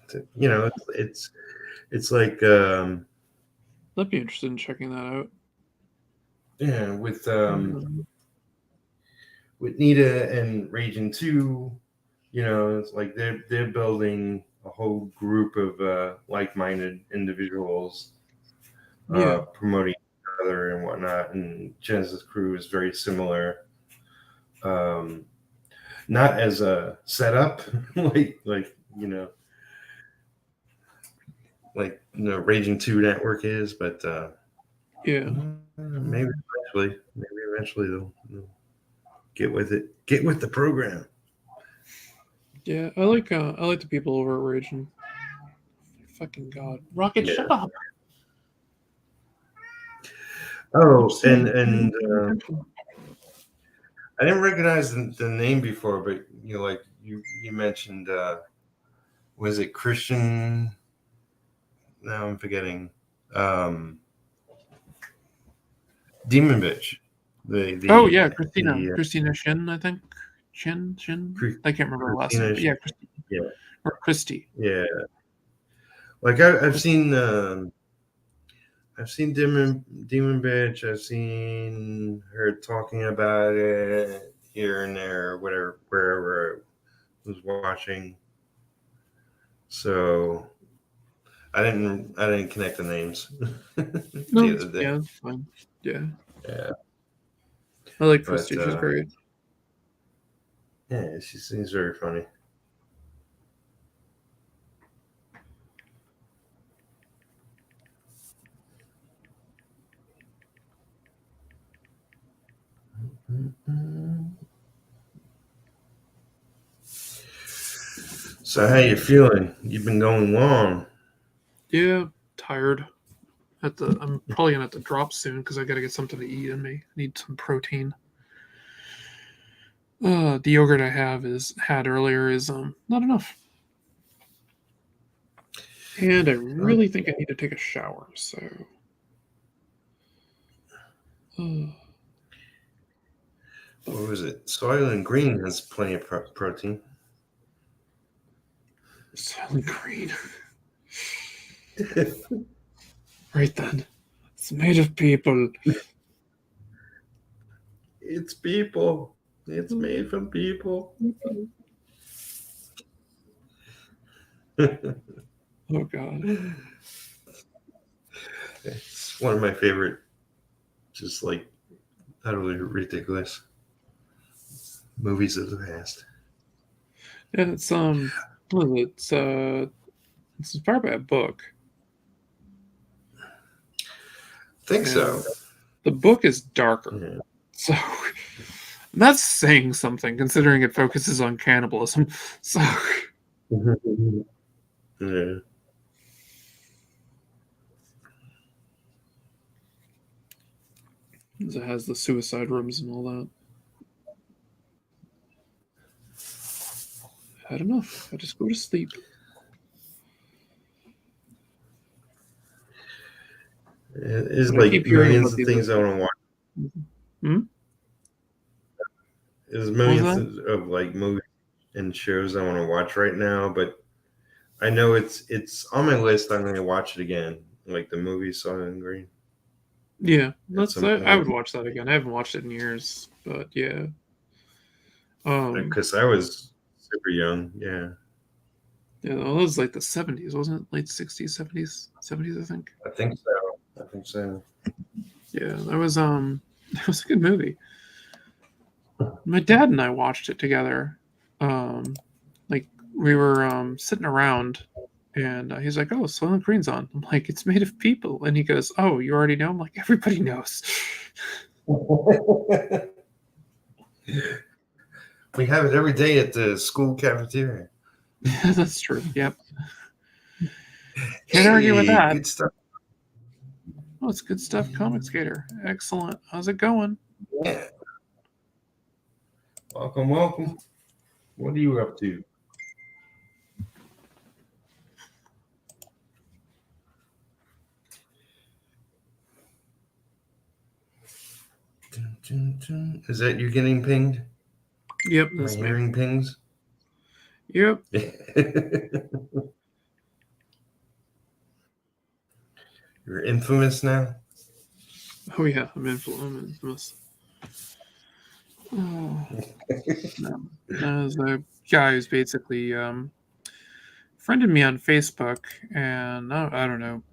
it's like I'd be interested in checking that out. yeah, with Nita and Raging 2, it's like they're building a whole group of like-minded individuals, Yeah. promoting each other and whatnot. And Genesis Crew is very similar. Not as a setup, like Raging 2 Network is, but Yeah. maybe eventually they'll get with it. Get with the program. Yeah. I like the people over at Raging. Fucking God. Rocket, Yeah. shut up. Oh, Just and attention. I didn't recognize the name before, but you mentioned was it Christian? Now I'm forgetting. Demon Bitch. Oh yeah, Christina Shin, I think. Shin. I can't remember her last name, Christina. but yeah, Christina. Yeah. Or Christy. Yeah. Like I've seen Demon Bitch. I've seen her talking about it here and there, wherever I was watching. So I didn't connect the names the other day. Yeah, that's fine. Yeah. Yeah. I like Christy, she's great. Yeah, she seems very funny. So how you feeling? You've been going long. Yeah, tired. I'm probably gonna have to drop soon because I gotta get something to eat in me. I need some protein. The yogurt I had earlier is not enough. And I really think I need to take a shower, so What was it? Soylent Green has plenty of protein. Soylent Green. Right then. It's made of people. It's people. It's made from people. Oh God. It's one of my favorite, just like utterly ridiculous movies of the past. Yeah, it's what is it? It's inspired by a book. Think so. The book is darker. Yeah. So that's saying something considering it focuses on cannibalism. So Yeah. it has the suicide rooms and all that. I don't know. I just go to sleep. It's But I like keep hearing millions about of these things I want to watch. Hmm? There's What was millions that? of like movies and shows I want to watch right now, but I know it's on my list. I'm going to watch it again, like the movie Soylent Green. Yeah, some I would point. watch that again. I haven't watched it in years, but yeah. Because I was super young. Yeah. Yeah, well, that was like the 70s, wasn't it? Late 60s, 70s, I think. I think so. Yeah, that was a good movie. My dad and I watched it together. Like we were sitting around, and he's like, "Oh, Soylent Green's on." I'm like, "It's made of people," and he goes, "Oh, you already know?" I'm like, "Everybody knows." We have it every day at the school cafeteria. That's true. Yep. Can't argue with that. Good stuff. Oh, it's good stuff. Comic Skater. Excellent. How's it going? Yeah. Welcome. What are you up to? Is that you getting pinged? Yep, Am I that's me. hearing pings? Yep. You're infamous now? Oh yeah, I'm infamous. Oh. No. There's a guy who's basically friended me on Facebook, and I don't know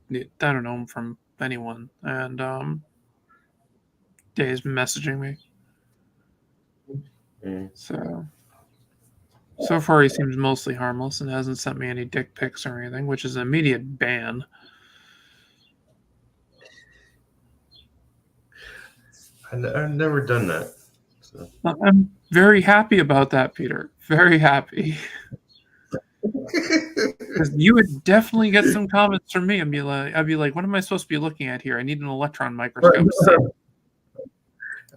him from anyone, and yeah, he's been messaging me. So far he seems mostly harmless and hasn't sent me any dick pics or anything, which is an immediate ban. I've never done that. So. I'm very happy about that, Peter. Very happy. Because you would definitely get some comments from me. I'd be like, what am I supposed to be looking at here? I need an electron microscope.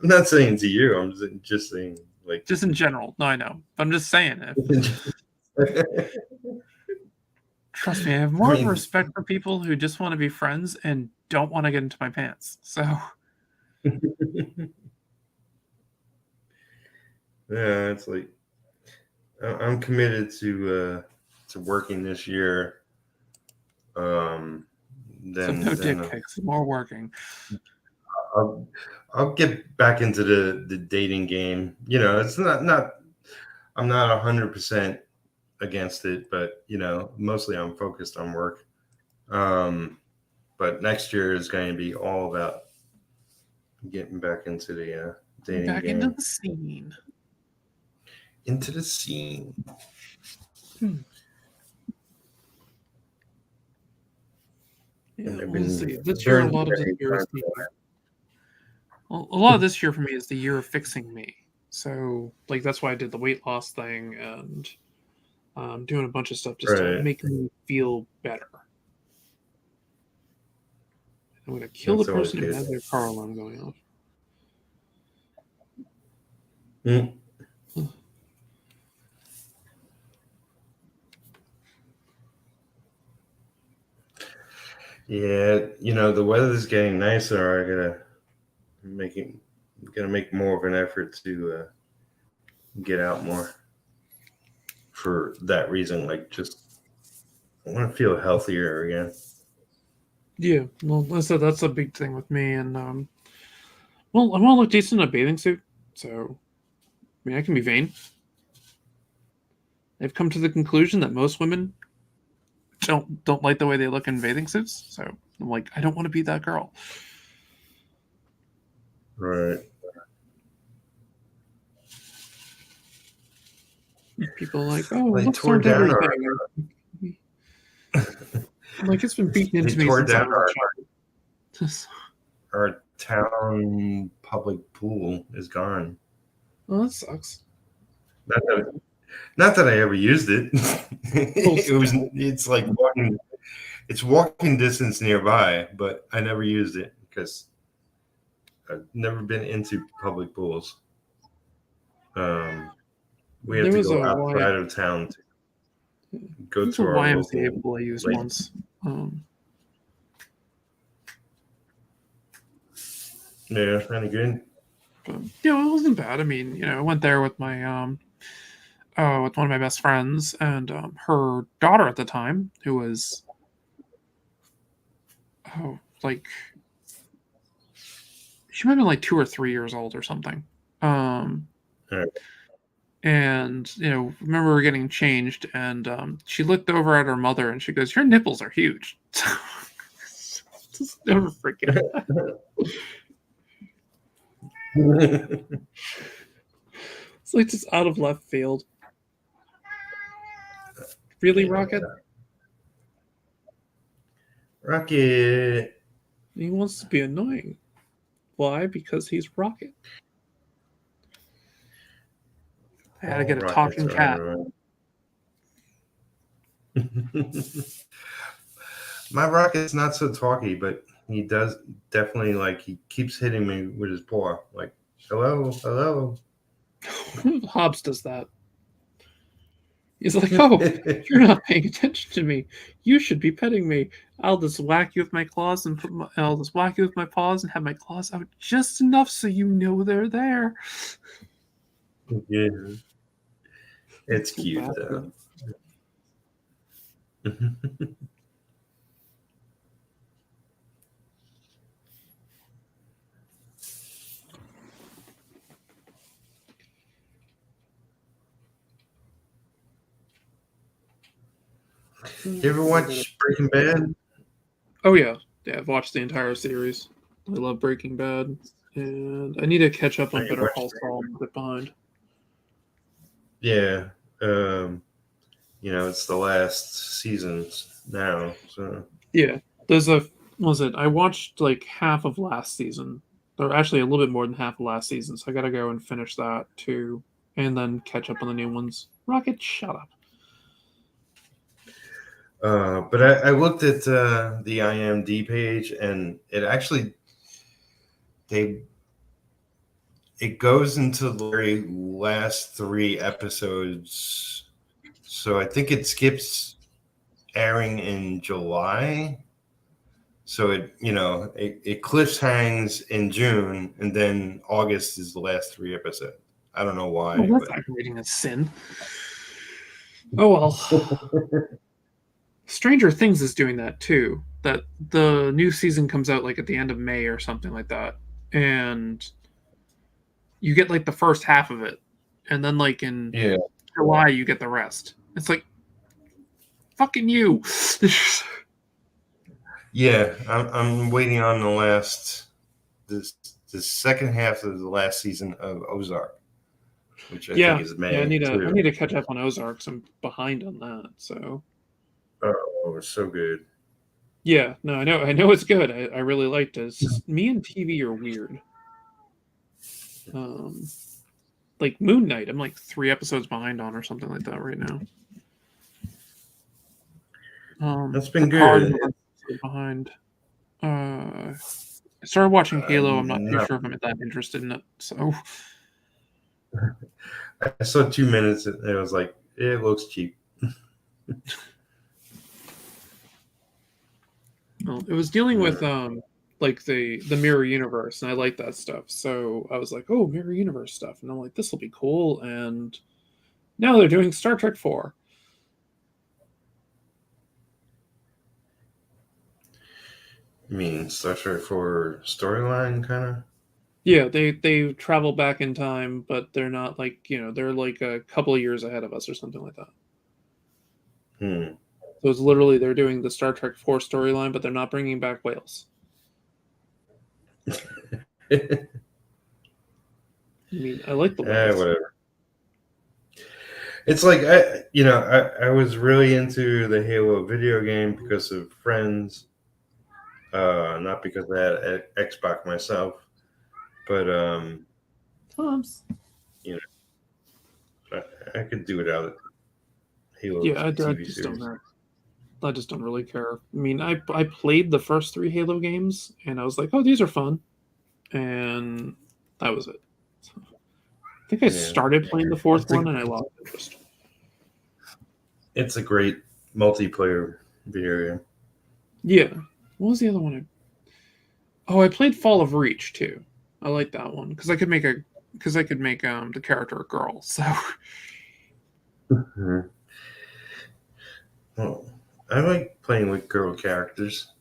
I'm not saying to you. I'm just saying, like, just in general. No, I know. But I'm just saying it. Trust me, I have more respect for people who just want to be friends and don't want to get into my pants. So. Yeah, it's like I'm committed to working this year. Then no dick pics, more working. I'll get back into the dating game. You know, it's not I'm not 100% against it, but you know, mostly I'm focused on work. But next year is going to be all about getting back into the dating back game. into the scene. Into the scene. Yeah, we'll see. This year, a lot of this year for me is the year of fixing me. So, like, that's why I did the weight loss thing and doing a bunch of stuff just to make me feel better. I'm going to kill the person who has their car alarm going off. Yeah, you know, the weather's getting nicer. I gotta make more of an effort to get out more. For that reason, like, just I want to feel healthier again. Yeah, well, I said that's a big thing with me, and well, I want to look decent in a bathing suit, so I mean, I can be vain. I've come to the conclusion that most women don't like the way they look in bathing suits, so I'm like, I don't want to be that girl. Right. People are like, oh, looks aren't everything. I'm like, it's been beaten into me since I was a child. Our town public pool is gone. Oh, that sucks. Not that I ever used it. It's like walking distance nearby, but I never used it because I've never been into public pools. We have to go outside of town to go to our YMCA pool I used once. Yeah, kind of good. But, it wasn't bad. I mean, I went there with my with one of my best friends and her daughter at the time, who was she might have been like 2 or 3 years old or something. Right. And remember we were getting changed, and she looked over at her mother and she goes, "Your nipples are huge." Just never forget that. It's like just out of left field. Really, Rocket? Rocket. He wants to be annoying. Why? Because he's Rocket. I had to get a talking cat. My Rocket's not so talky, but he does definitely, like, he keeps hitting me with his paw. Like, hello, hello. Hobbs does that. He's like, "Oh, you're not paying attention to me. You should be petting me. I'll just whack you with my claws and I'll just whack you with my paws and have my claws out just enough so you know they're there." Yeah, it's cute though. You ever watch Breaking Bad? Oh yeah, I've watched the entire series. I love Breaking Bad, and I need to catch up on I Better watched Call Saul. I'm a bit behind. Yeah. It's the last seasons now. So Yeah, there's I watched like half of last season, or actually a little bit more than half of last season. So I gotta go and finish that too, and then catch up on the new ones. Rocket, shut up. but I looked at the IMDb page, and they it goes into the very last 3 episodes. So I think it skips airing in July. So it cliffhangs in June, and then August is the last 3 episodes. I don't know why, Well, but that's aggravating as sin. Oh well. Stranger Things is doing that too. That the new season comes out like at the end of May or something like that, and you get like the first half of it, and then like in yeah. July you get the rest. It's like fucking you. Yeah, I'm waiting on the second half of the last season of Ozark, which I think Yeah, is yeah. I May need to I too. need to catch up on Ozark. 'Cause I'm behind on that. So Oh, it's so good. yeah, no, I know it's good. I really liked it. It's just me and TV are weird. Um, like Moon Knight, I'm like 3 episodes behind on or something like that right now. That's been Picard, good. I'm an episode behind. I started watching Halo. I'm not too No, sure if I'm that interested in it. So I saw 2 minutes and it was like, it looks cheap. well, it was dealing with Yeah. like the mirror universe, and I like that stuff. So I was like, oh, mirror universe stuff, and I'm like, this will be cool. And now they're doing Star Trek 4. I mean, Star Trek for storyline kind of. Yeah, they travel back in time, but they're not like they're like a couple of years ahead of us or something like that. Hmm. So it's literally they're doing the Star Trek 4 storyline, but they're not bringing back whales. I mean, I like the whales. Whatever. It's like I was really into the Halo video game because of friends, not because I had an Xbox myself, but Toms. I could do without Halo Yeah, I TV just don't series. know. I just don't really care. I mean, I played the first 3 Halo games, and I was like, oh, these are fun, and that was it. So, I think I Yeah, started playing the fourth it's a one, and I lost interest. it's a great multiplayer video game. Yeah. What was the other one? Oh, I played Fall of Reach too. I like that one because I could make the character a girl. So Mhm. Oh, I like playing with girl characters.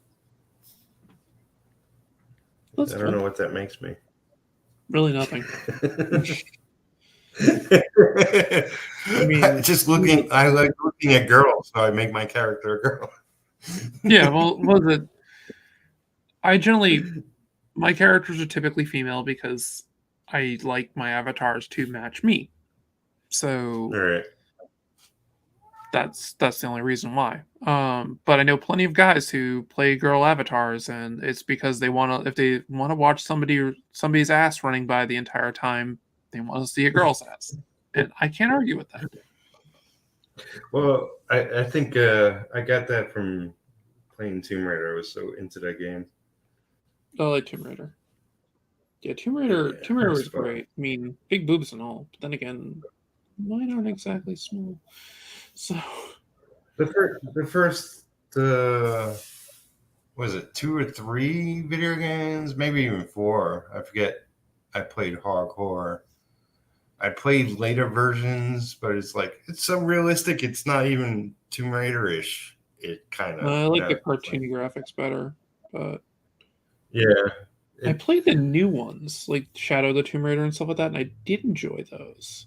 that's I don't good. know what that makes me. Really nothing. I I mean, like looking at girls, so I make my character a girl. yeah. Well, was it? I generally my characters are typically female because I like my avatars to match me. All So right. that's the only reason why. But I know plenty of guys who play girl avatars, and it's because they want to. If they want to watch somebody's ass running by the entire time, they want to see a girl's ass, and I can't argue with that. Well, I think I got that from playing Tomb Raider. I was so into that game. I like Tomb Raider. Yeah, Yeah, Tomb it Raider was was fun. great. I mean, big boobs and all. But then again, mine aren't exactly small. So The first was it 2 or 3 video games, maybe even 4. I forget. I played hardcore. I played later versions, but it's like it's so realistic. It's not even Tomb Raider-ish. it kind of. I like the cartoony graphics better, but yeah, I played the new ones, like Shadow of the Tomb Raider and stuff like that, and I did enjoy those.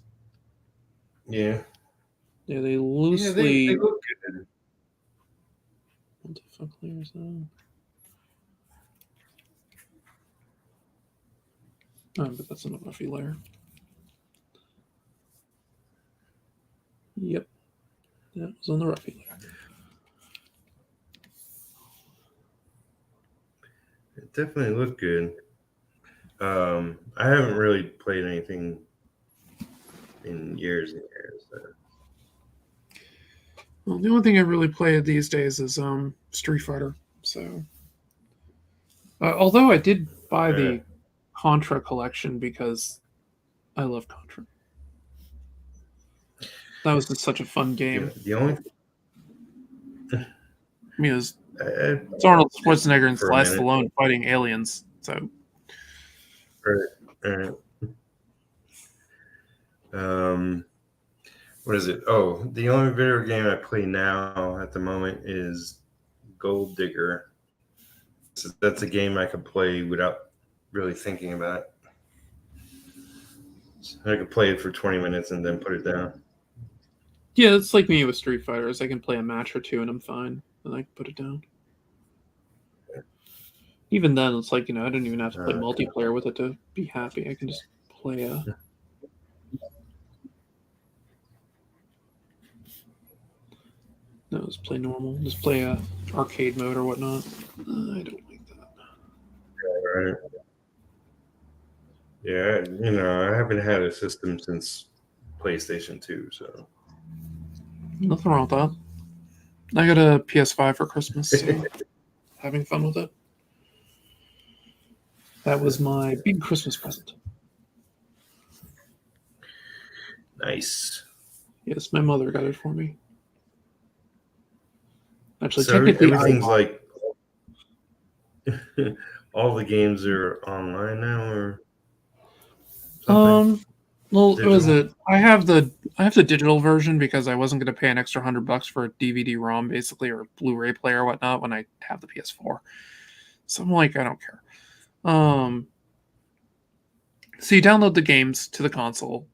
yeah, Yeah, they yeah. loosely. They look good. What the fuck layer is that? Oh, but that's an roughy layer. Yep, that was on the roughy layer. It definitely looked good. I haven't really played anything in years and years. Well, the only thing I really play these days is Street Fighter. So, although I did buy the Contra collection because I love Contra. That was just such a fun game. The only I mean, it's it's Arnold Schwarzenegger and for a Sly minute. Stallone fighting aliens. So, What is it? Oh, the only video game I play now at the moment is Gold Digger. So that's a game I could play without really thinking about it. So I could play it for 20 minutes and then put it down. yeah, it's like me with Street Fighters. I can play a match or two and I'm fine, and I can put it down. Even then, it's like, I don't even have to play multiplayer with it to be happy. I can just play a. No, just play normal. Just play a arcade mode or whatnot. I don't like that. Right. Yeah, I haven't had a system since PlayStation 2, so. Nothing wrong with that. I got a PS5 for Christmas, so having fun with it. That was my big Christmas present. Nice. Yes, my mother got it for me. Actually, So technically, everything's like all the games are online now, or something? Well, Digital? what was it? I have the digital version because I wasn't going to pay an extra $100 for a DVD-ROM, basically, or Blu-ray player or whatnot when I have the PS4. So I'm like, I don't care. So you download the games to the console,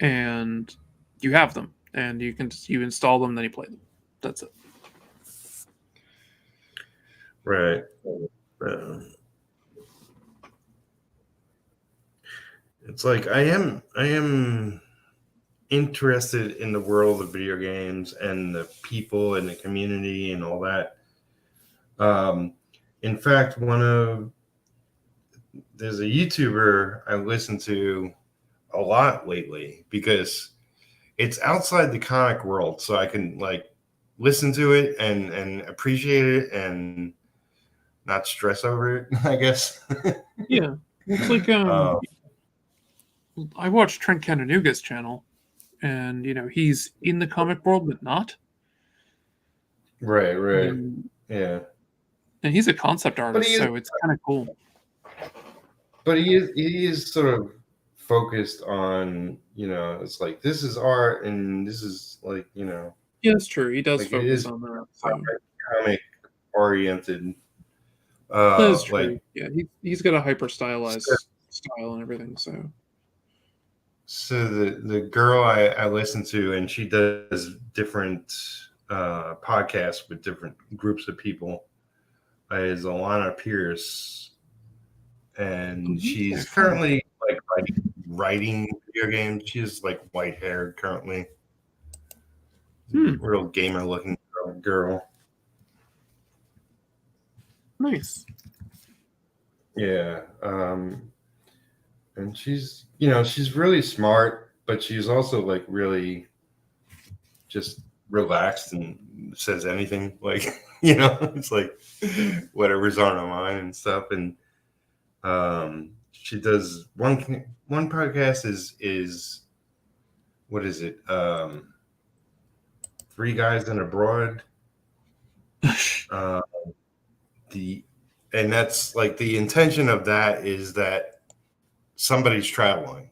and you have them, and you install them, then you play them. That's it. Right. It's like I am interested in the world of video games and the people and the community and all that. In fact, there's a YouTuber I listen to a lot lately because it's outside the comic world, so I can like listen to it and appreciate it and not stress over it, I guess. Yeah, it's like I watched Trent Canonuga's channel, and he's in the comic world but not. Right. And Yeah. he's a concept artist, so it's kind of cool. But he is sort of focused on, it's like this is art and this is like, Yeah, that's true. He does like focus on that. So. comic oriented. That's true. Like, Yeah, he's got a hyper stylized style and everything. So the girl I listen to, and she does different podcasts with different groups of people, is Alanna Pierce, and she's currently like writing video games. She's like white haired currently, real gamer looking girl. Nice. Yeah, and she's she's really smart, but she's also like really just relaxed and says anything, like it's like whatever's on her mind and stuff. And she does one podcast is what is it, Three Guys and a Broad. And that's like the intention of that is that somebody's traveling,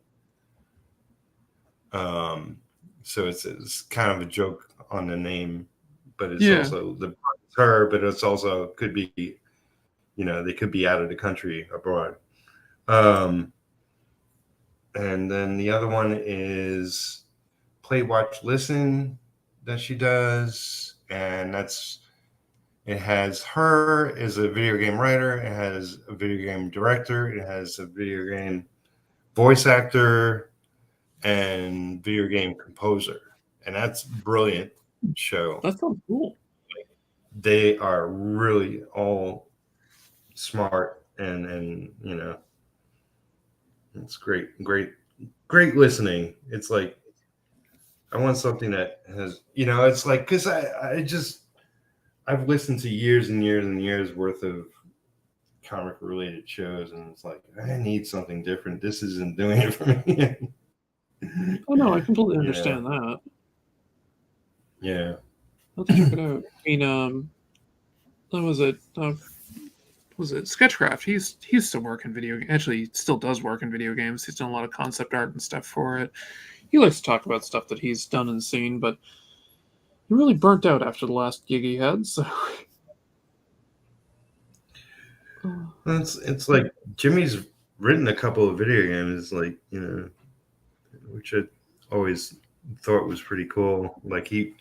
so it's kind of a joke on the name, but it's also it's her, but it's also could be, they could be out of the country abroad. And then the other one is Play, Watch, Listen that she does, and it has her as a video game writer, it has a video game director, it has a video game voice actor, and video game composer, and that's brilliant show. That sounds cool. They are really all smart, and it's great listening. It's like I want something that has, it's like, because I've listened to years and years and years worth of comic related shows, and it's like I need something different. This isn't doing it for me. Oh no, I completely understand that. Yeah. Let's check it out. I mean, was it Sketchcraft? He's still working video. Actually, he still does work in video games. He's done a lot of concept art and stuff for it. He likes to talk about stuff that he's done and seen, but he really burnt out after the last gig he had. So it's like Jimmy's written a couple of video games, like which I always thought was pretty cool. Like he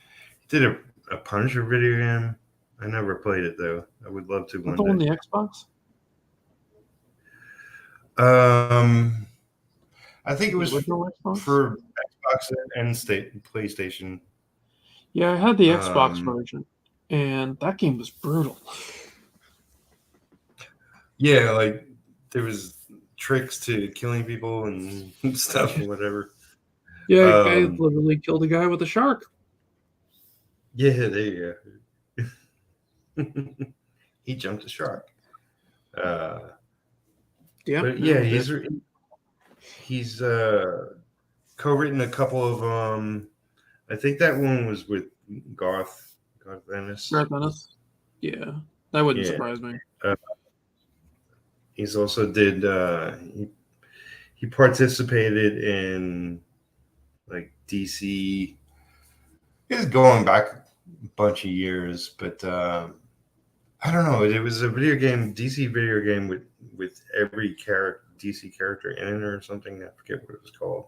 did a Punisher video game. I never played it though. I would love to one day. On the Xbox? I think it was for Xbox and PlayStation. Yeah, I had the Xbox version, and that game was brutal. Yeah, like there was tricks to killing people and stuff or whatever. Yeah, I literally killed a guy with a shark. Yeah, there you go. He jumped a shark. Yeah, but yeah, he's co-written a couple of I think that one was with Garth Ennis. Garth Ennis. Yeah, that wouldn't surprise me. He's also did he participated in like DC. He's going back a bunch of years, but I don't know. It was a DC video game with every DC character in it or something. I forget what it was called.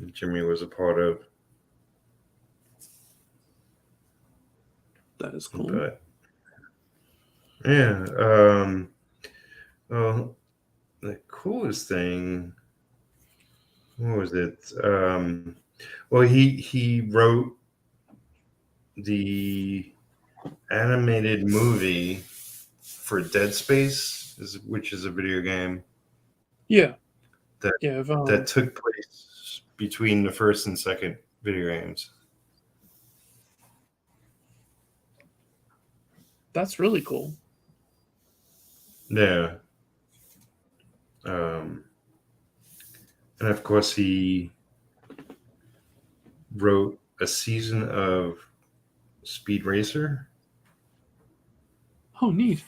That Jimmy was a part of. That is cool. But, yeah. Well, the coolest thing. What was it? Well, he wrote the animated movie for Dead Space, which is a video game. Yeah. That took place between the first and second video games. That's really cool. Yeah. And of course, he wrote a season of Speed Racer. Oh, neat.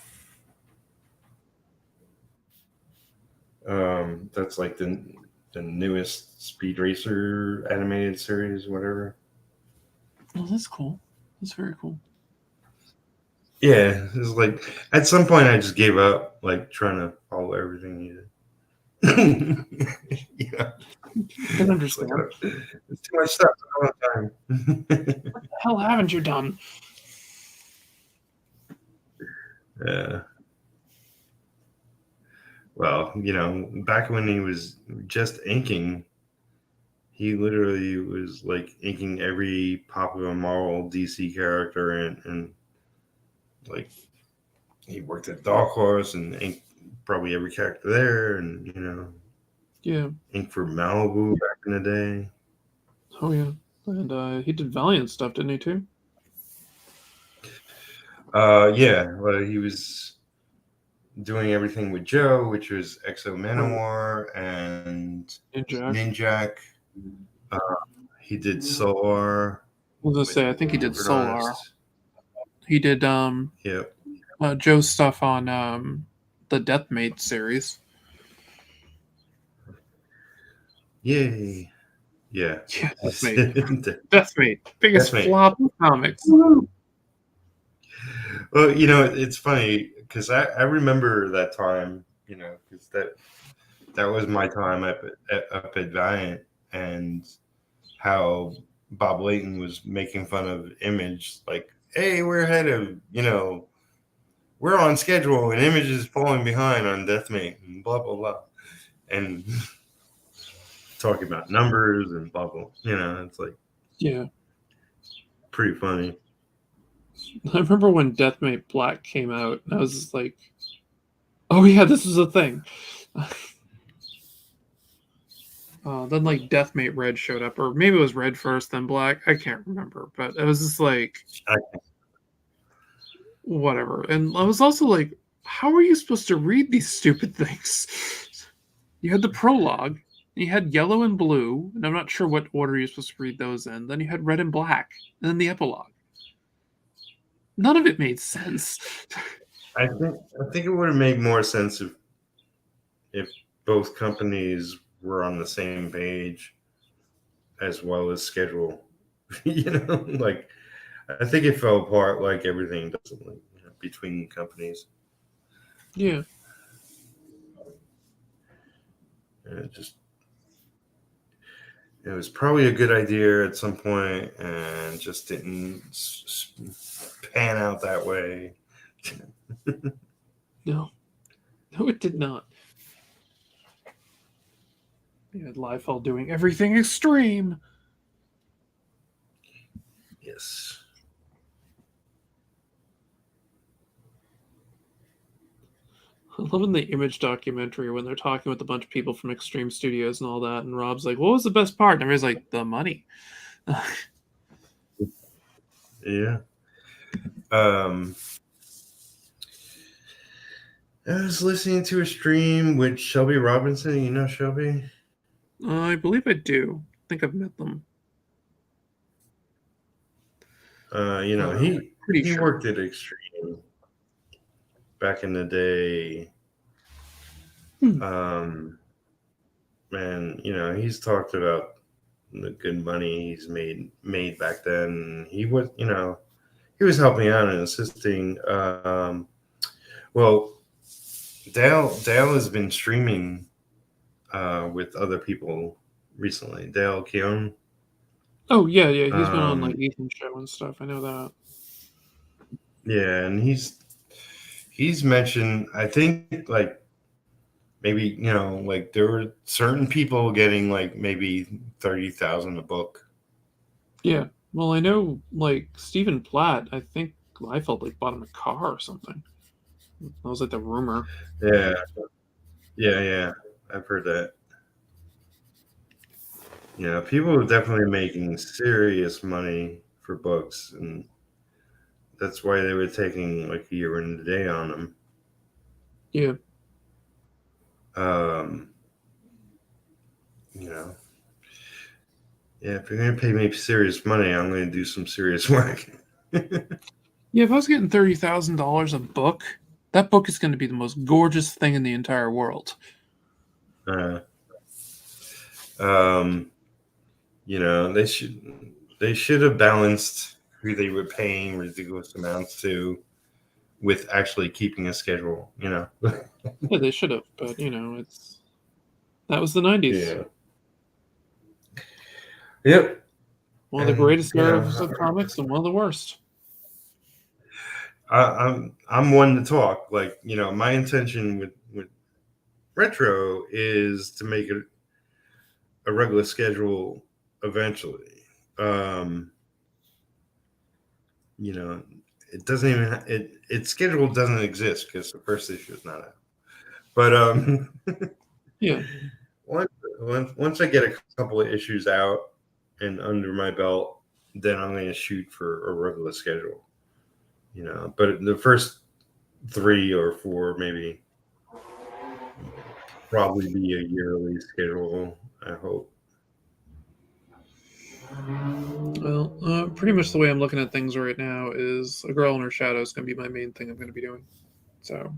That's like the newest Speed Racer animated series, whatever. Oh, that's cool. That's very cool. Yeah, it's like at some point I just gave up, like trying to follow everything he did. Yeah, I can understand. It's too much stuff all the time. What the hell haven't you done? Yeah. Well, back when he was just inking, he literally was like inking every popular Marvel DC character, and like he worked at Dark Horse and inked probably every character there, and inked for Malibu back in the day. Oh yeah, and he did Valiant stuff, didn't he too? Yeah. Well, he was doing everything with Joe, which was Exo Manowar and Ninjak. He did Solar. I was gonna say, I think he did Solar. He did Yep. Joe's stuff on the Deathmate series. Yay. Yeah. Yeah, Deathmate. Biggest Deathmate. flop in comics. Well, it's funny because I remember that time, because that was my time up at Valiant, and how Bob Layton was making fun of Image, like, hey, we're ahead of, we're on schedule, and Image is falling behind on Deathmate, and blah, blah, blah. And talking about numbers and blah, blah. It's like Yeah. pretty funny. I remember when Deathmate Black came out, and I was just like, oh yeah, this is a thing. Then like Deathmate Red showed up, or maybe it was Red first, then Black. I can't remember, but it was just like whatever. And I was also like, how are you supposed to read these stupid things? You had the prologue, you had yellow and blue, and I'm not sure what order you're supposed to read those in. Then you had red and black, and then the epilogue. None of it made sense. I think it would have made more sense if both companies were on the same page as well as schedule. Like, I think it fell apart like everything does, between companies. Yeah. And it was probably a good idea at some point and just didn't pan out that way. No, it did not. You had Liefeld doing everything extreme. Yes. I love in the Image documentary when they're talking with a bunch of people from Extreme Studios and all that, and Rob's like, "What was the best part?" And everybody's like, "The money." Yeah. I was listening to a stream with Shelby Robinson. You know Shelby? I believe I do. I think I've met them. He worked at Extreme back in the day. And he's talked about the good money he's made back then. He was helping out and assisting. Well, Dale has been streaming with other people recently. Dale Keown. Oh yeah. He's been on like Ethan's show and stuff. I know that. Yeah, and he's mentioned, I think, like, maybe, like, there were certain people getting like maybe 30,000 a book. Yeah. Well, I know like Stephen Platt. I think Liefeld like bought him a car or something. That was like the rumor. Yeah. I've heard that. People are definitely making serious money for books, and that's why they were taking like a year and a day on them. Yeah. Yeah, if you're going to pay me serious money, I'm going to do some serious work. Yeah, if I was getting $30,000 a book, that book is going to be the most gorgeous thing in the entire world. They should have balanced who they were paying ridiculous amounts to with actually keeping a schedule. Yeah, they should have, but that was the 90s. Yeah. Yep. One of the greatest eras of comics and one of the worst. I'm one to talk. Like, my intention with Retro is to make it a regular schedule eventually. It doesn't even its schedule doesn't exist because the first issue is not out. But yeah, once I get a couple of issues out and under my belt, then I'm going to shoot for a regular schedule. But the first 3 or 4 maybe probably be a yearly schedule, I hope. Well, pretty much the way I'm looking at things right now is A Girl in Her Shadow is going to be my main thing I'm going to be doing. So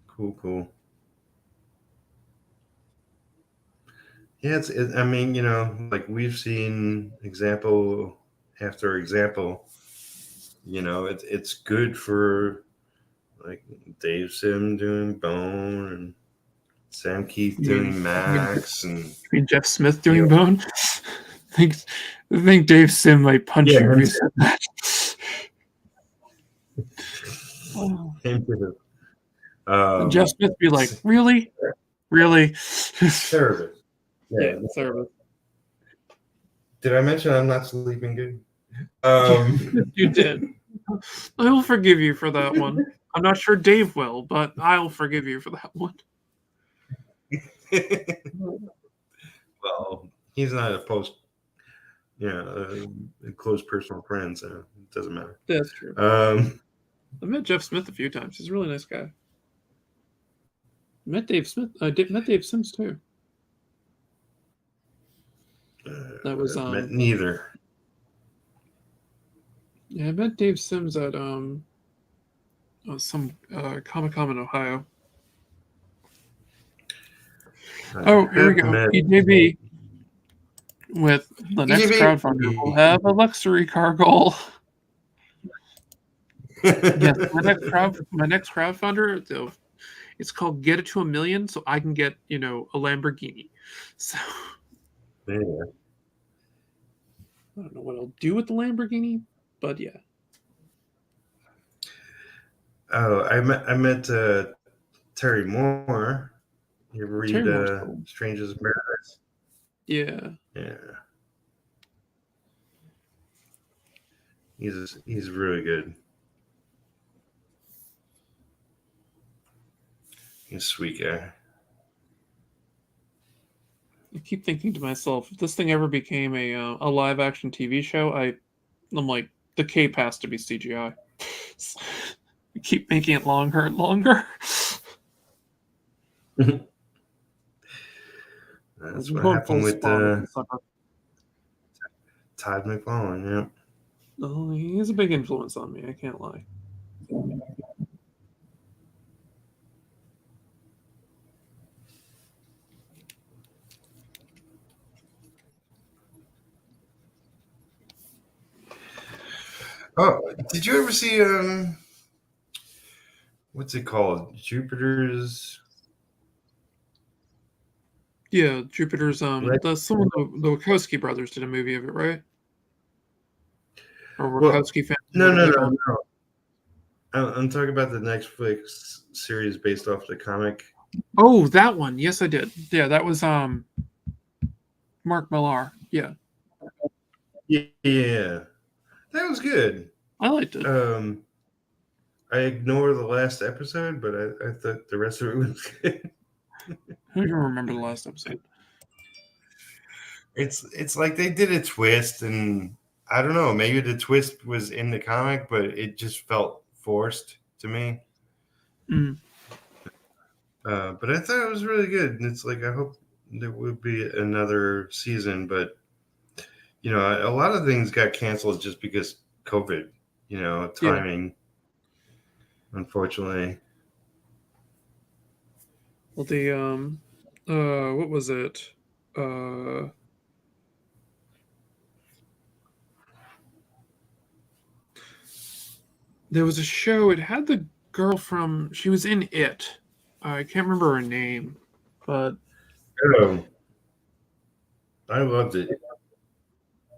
Cool. Yeah, I mean, like we've seen example after example. It's good for like Dave Sim doing Bone and Sam Keith doing Max, and You mean Jeff Smith you doing know, Bone? I think Dave Sim might punch you if you said that. Oh. him too. And Jeff Smith be like, really? Really? Service. Yeah, service. Did I mention I'm not sleeping good? You did. I will forgive you for that one. I'm not sure Dave will, but I'll forgive you for that one. Well, he's not a close personal friend, so it doesn't matter. That's true. I've met Jeff Smith a few times. He's a really nice guy. Met Dave Smith. Met Dave Sims too. That was met neither. Yeah, I met Dave Sims at some Comic-Con in Ohio. Oh, here we go. EJB with the next crowdfunder will have a luxury car goal. Yes, my next crowdfunder, it's called Get It to $1 Million, so I can get a Lamborghini. So Yeah. I don't know what I'll do with the Lamborghini, but yeah. Oh, I met Terry Moore. You ever read Strangers in Paradise? Yeah. Yeah. He's really good. He's a sweet guy. I keep thinking to myself, if this thing ever became a live action TV show, I'm like, the cape has to be CGI. I keep making it longer and longer. That's what happened with Todd McGlone. Yeah. Oh, he's a big influence on me. I can't lie. Oh, did you ever see what's it called? Jupiter's. Yeah, Jupiter's. That's someone the Wachowski brothers did a movie of it, right? Or Wachowski family. No. I'm talking about the Netflix series based off the comic. Oh, that one. Yes, I did. Yeah, that was Mark Millar. Yeah. Yeah, that was good. I liked it. I ignored the last episode, but I thought the rest of it was good. I don't even remember the last episode. It's like they did a twist, and I don't know, maybe the twist was in the comic, but it just felt forced to me. Mm. But I thought it was really good, and it's like I hope there would be another season, but a lot of things got canceled just because COVID, timing. Yeah. Unfortunately. Well, the what was it? There was a show. It had the girl from. She was in It. I can't remember her name, but I loved it.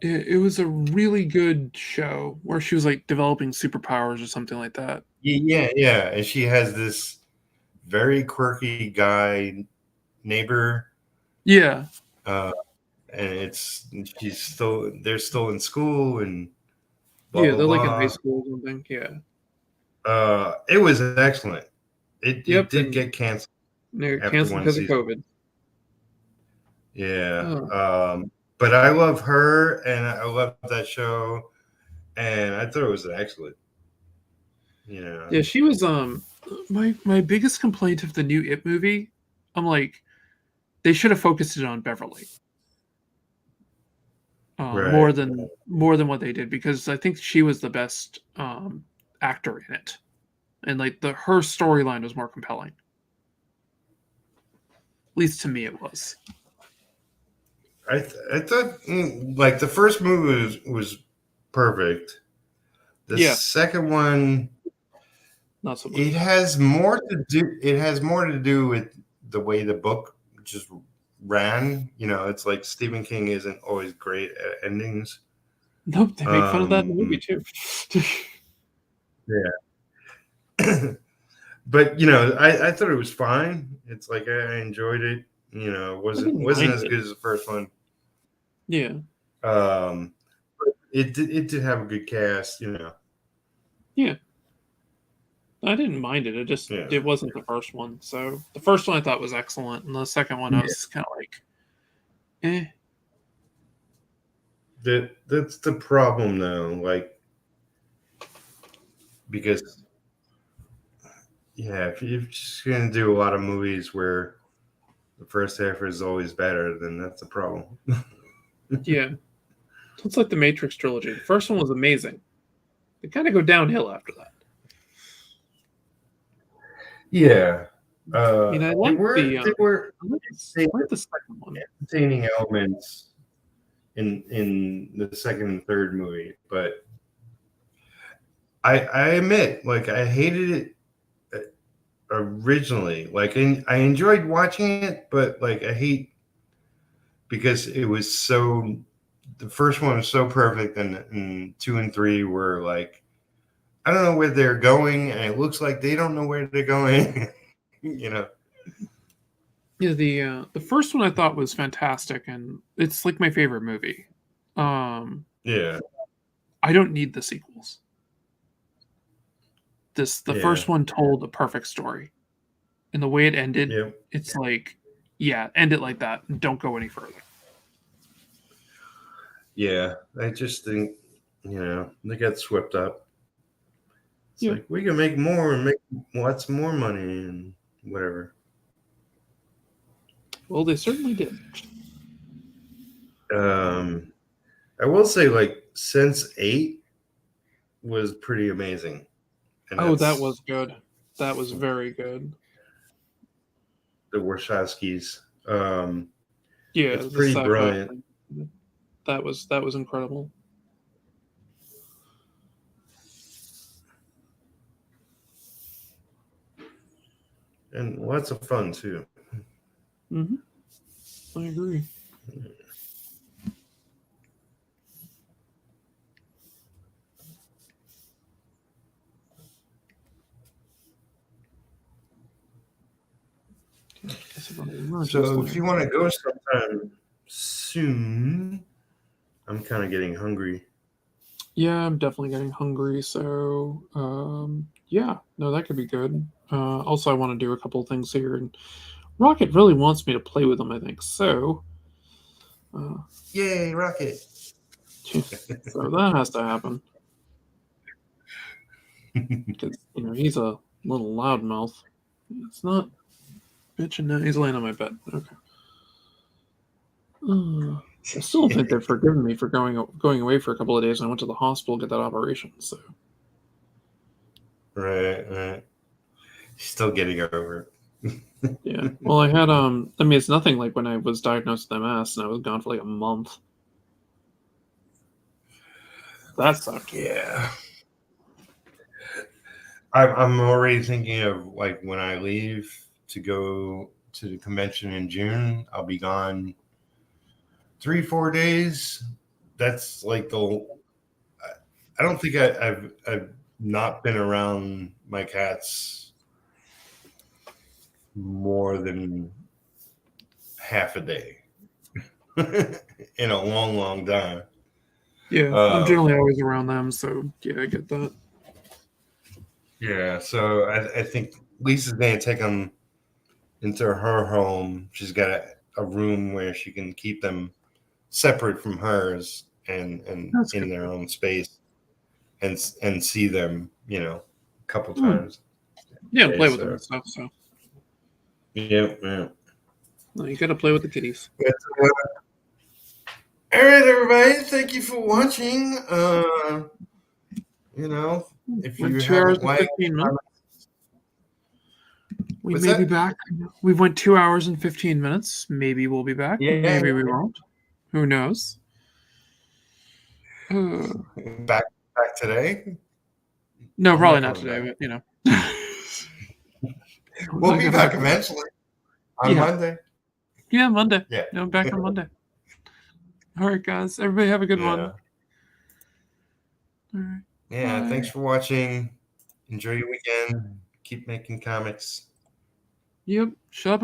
It was a really good show where she was like developing superpowers or something like that. Yeah. And she has this very quirky guy neighbor. Yeah. And they're still in school and blah, they're like in high school or something. Yeah. It was excellent. It did get canceled. Canceled because of COVID. Yeah. Oh. But I love her and I love that show, and I thought it was excellent. Yeah, she was my biggest complaint of the new It movie. I'm like, they should have focused it on Beverly. Right. More than what they did, because I think she was the best actor in it, and like her storyline was more compelling. At least to me, it was. I thought like the first movie was perfect. The Yeah. second one, Not so much. it has more to do. It has more to do with the way the book just ran. You know, it's like Stephen King isn't always great at endings. Nope, they make fun of that in the movie too. Yeah. But you know, I thought it was fine. It's like I enjoyed it. You know, it wasn't mind as it. good as the first one. Yeah. But it did have a good cast. You know. Yeah. I didn't mind it. It wasn't the first one. So the first one I thought was excellent, and the second one I was kind of like, eh. That's the problem though. Like, because if you're just gonna do a lot of movies where the first half is always better, then that's a problem. Yeah. It's like the Matrix Trilogy. The first one was amazing. They kind of go downhill after that. Yeah. I like there were the second one. entertaining elements in the second and third movie, but I admit, like, I hated it originally. Like, I enjoyed watching it, but like, I hate because it was so. The first one was so perfect, and 2 and 3 were like, I don't know where they're going, and it looks like they don't know where they're going. You know. Yeah, the first one I thought was fantastic, and it's like my favorite movie. Yeah. I don't need the sequels. The first one told a perfect story, and the way it ended, it's like, end it like that, and don't go any further. Yeah, I just think, they got swept up. It's like, we can make more and make lots more money and whatever. Well, they certainly did. I will say, like, Sense 8 was pretty amazing. And that was good. That was very good. The Wachowskis. It's pretty brilliant. That was incredible. And lots of fun too. Mm-hmm. I agree. So if you want to go sometime soon, I'm kind of getting hungry. Yeah, I'm definitely getting hungry. So, that could be good. Also, I want to do a couple of things here, and Rocket really wants me to play with him, I think. So, yay, Rocket! So that has to happen. Because he's a little loudmouth. It's not bitching now. He's laying on my bed. Okay. I still don't think they've forgiven me for going away for a couple of days. I went to the hospital to get that operation. So. Right. Still getting over it. Yeah. Well, I had it's nothing like when I was diagnosed with MS and I was gone for like a month. That sucked. Yeah. I'm already thinking of, like, when I leave to go to the convention in June, I'll be gone 3-4 days. That's like I don't think I've not been around my cats more than half a day in a long time. Yeah, I'm generally always around them, so yeah, I get that. Yeah, so I think Lisa's going to take them into her home. She's got a room where she can keep them separate from hers and in their own space and see them, a couple times. Yeah, play with them and stuff. So. Yeah. No, you got to play with the kitties. All right, everybody. Thank you for watching. If you haven't liked, we may be back. We went 2 hours and 15 minutes. Maybe we'll be back. Yeah, maybe we won't. Who knows? Back today. No, I'm probably not not coming today, back. but you know. We'll be back eventually on Monday. Yeah, Monday. Yeah. No, back on Monday. All right, guys. Everybody have a good one. All right. Yeah. Bye. Thanks for watching. Enjoy your weekend. Keep making comics. Yep. Shut up.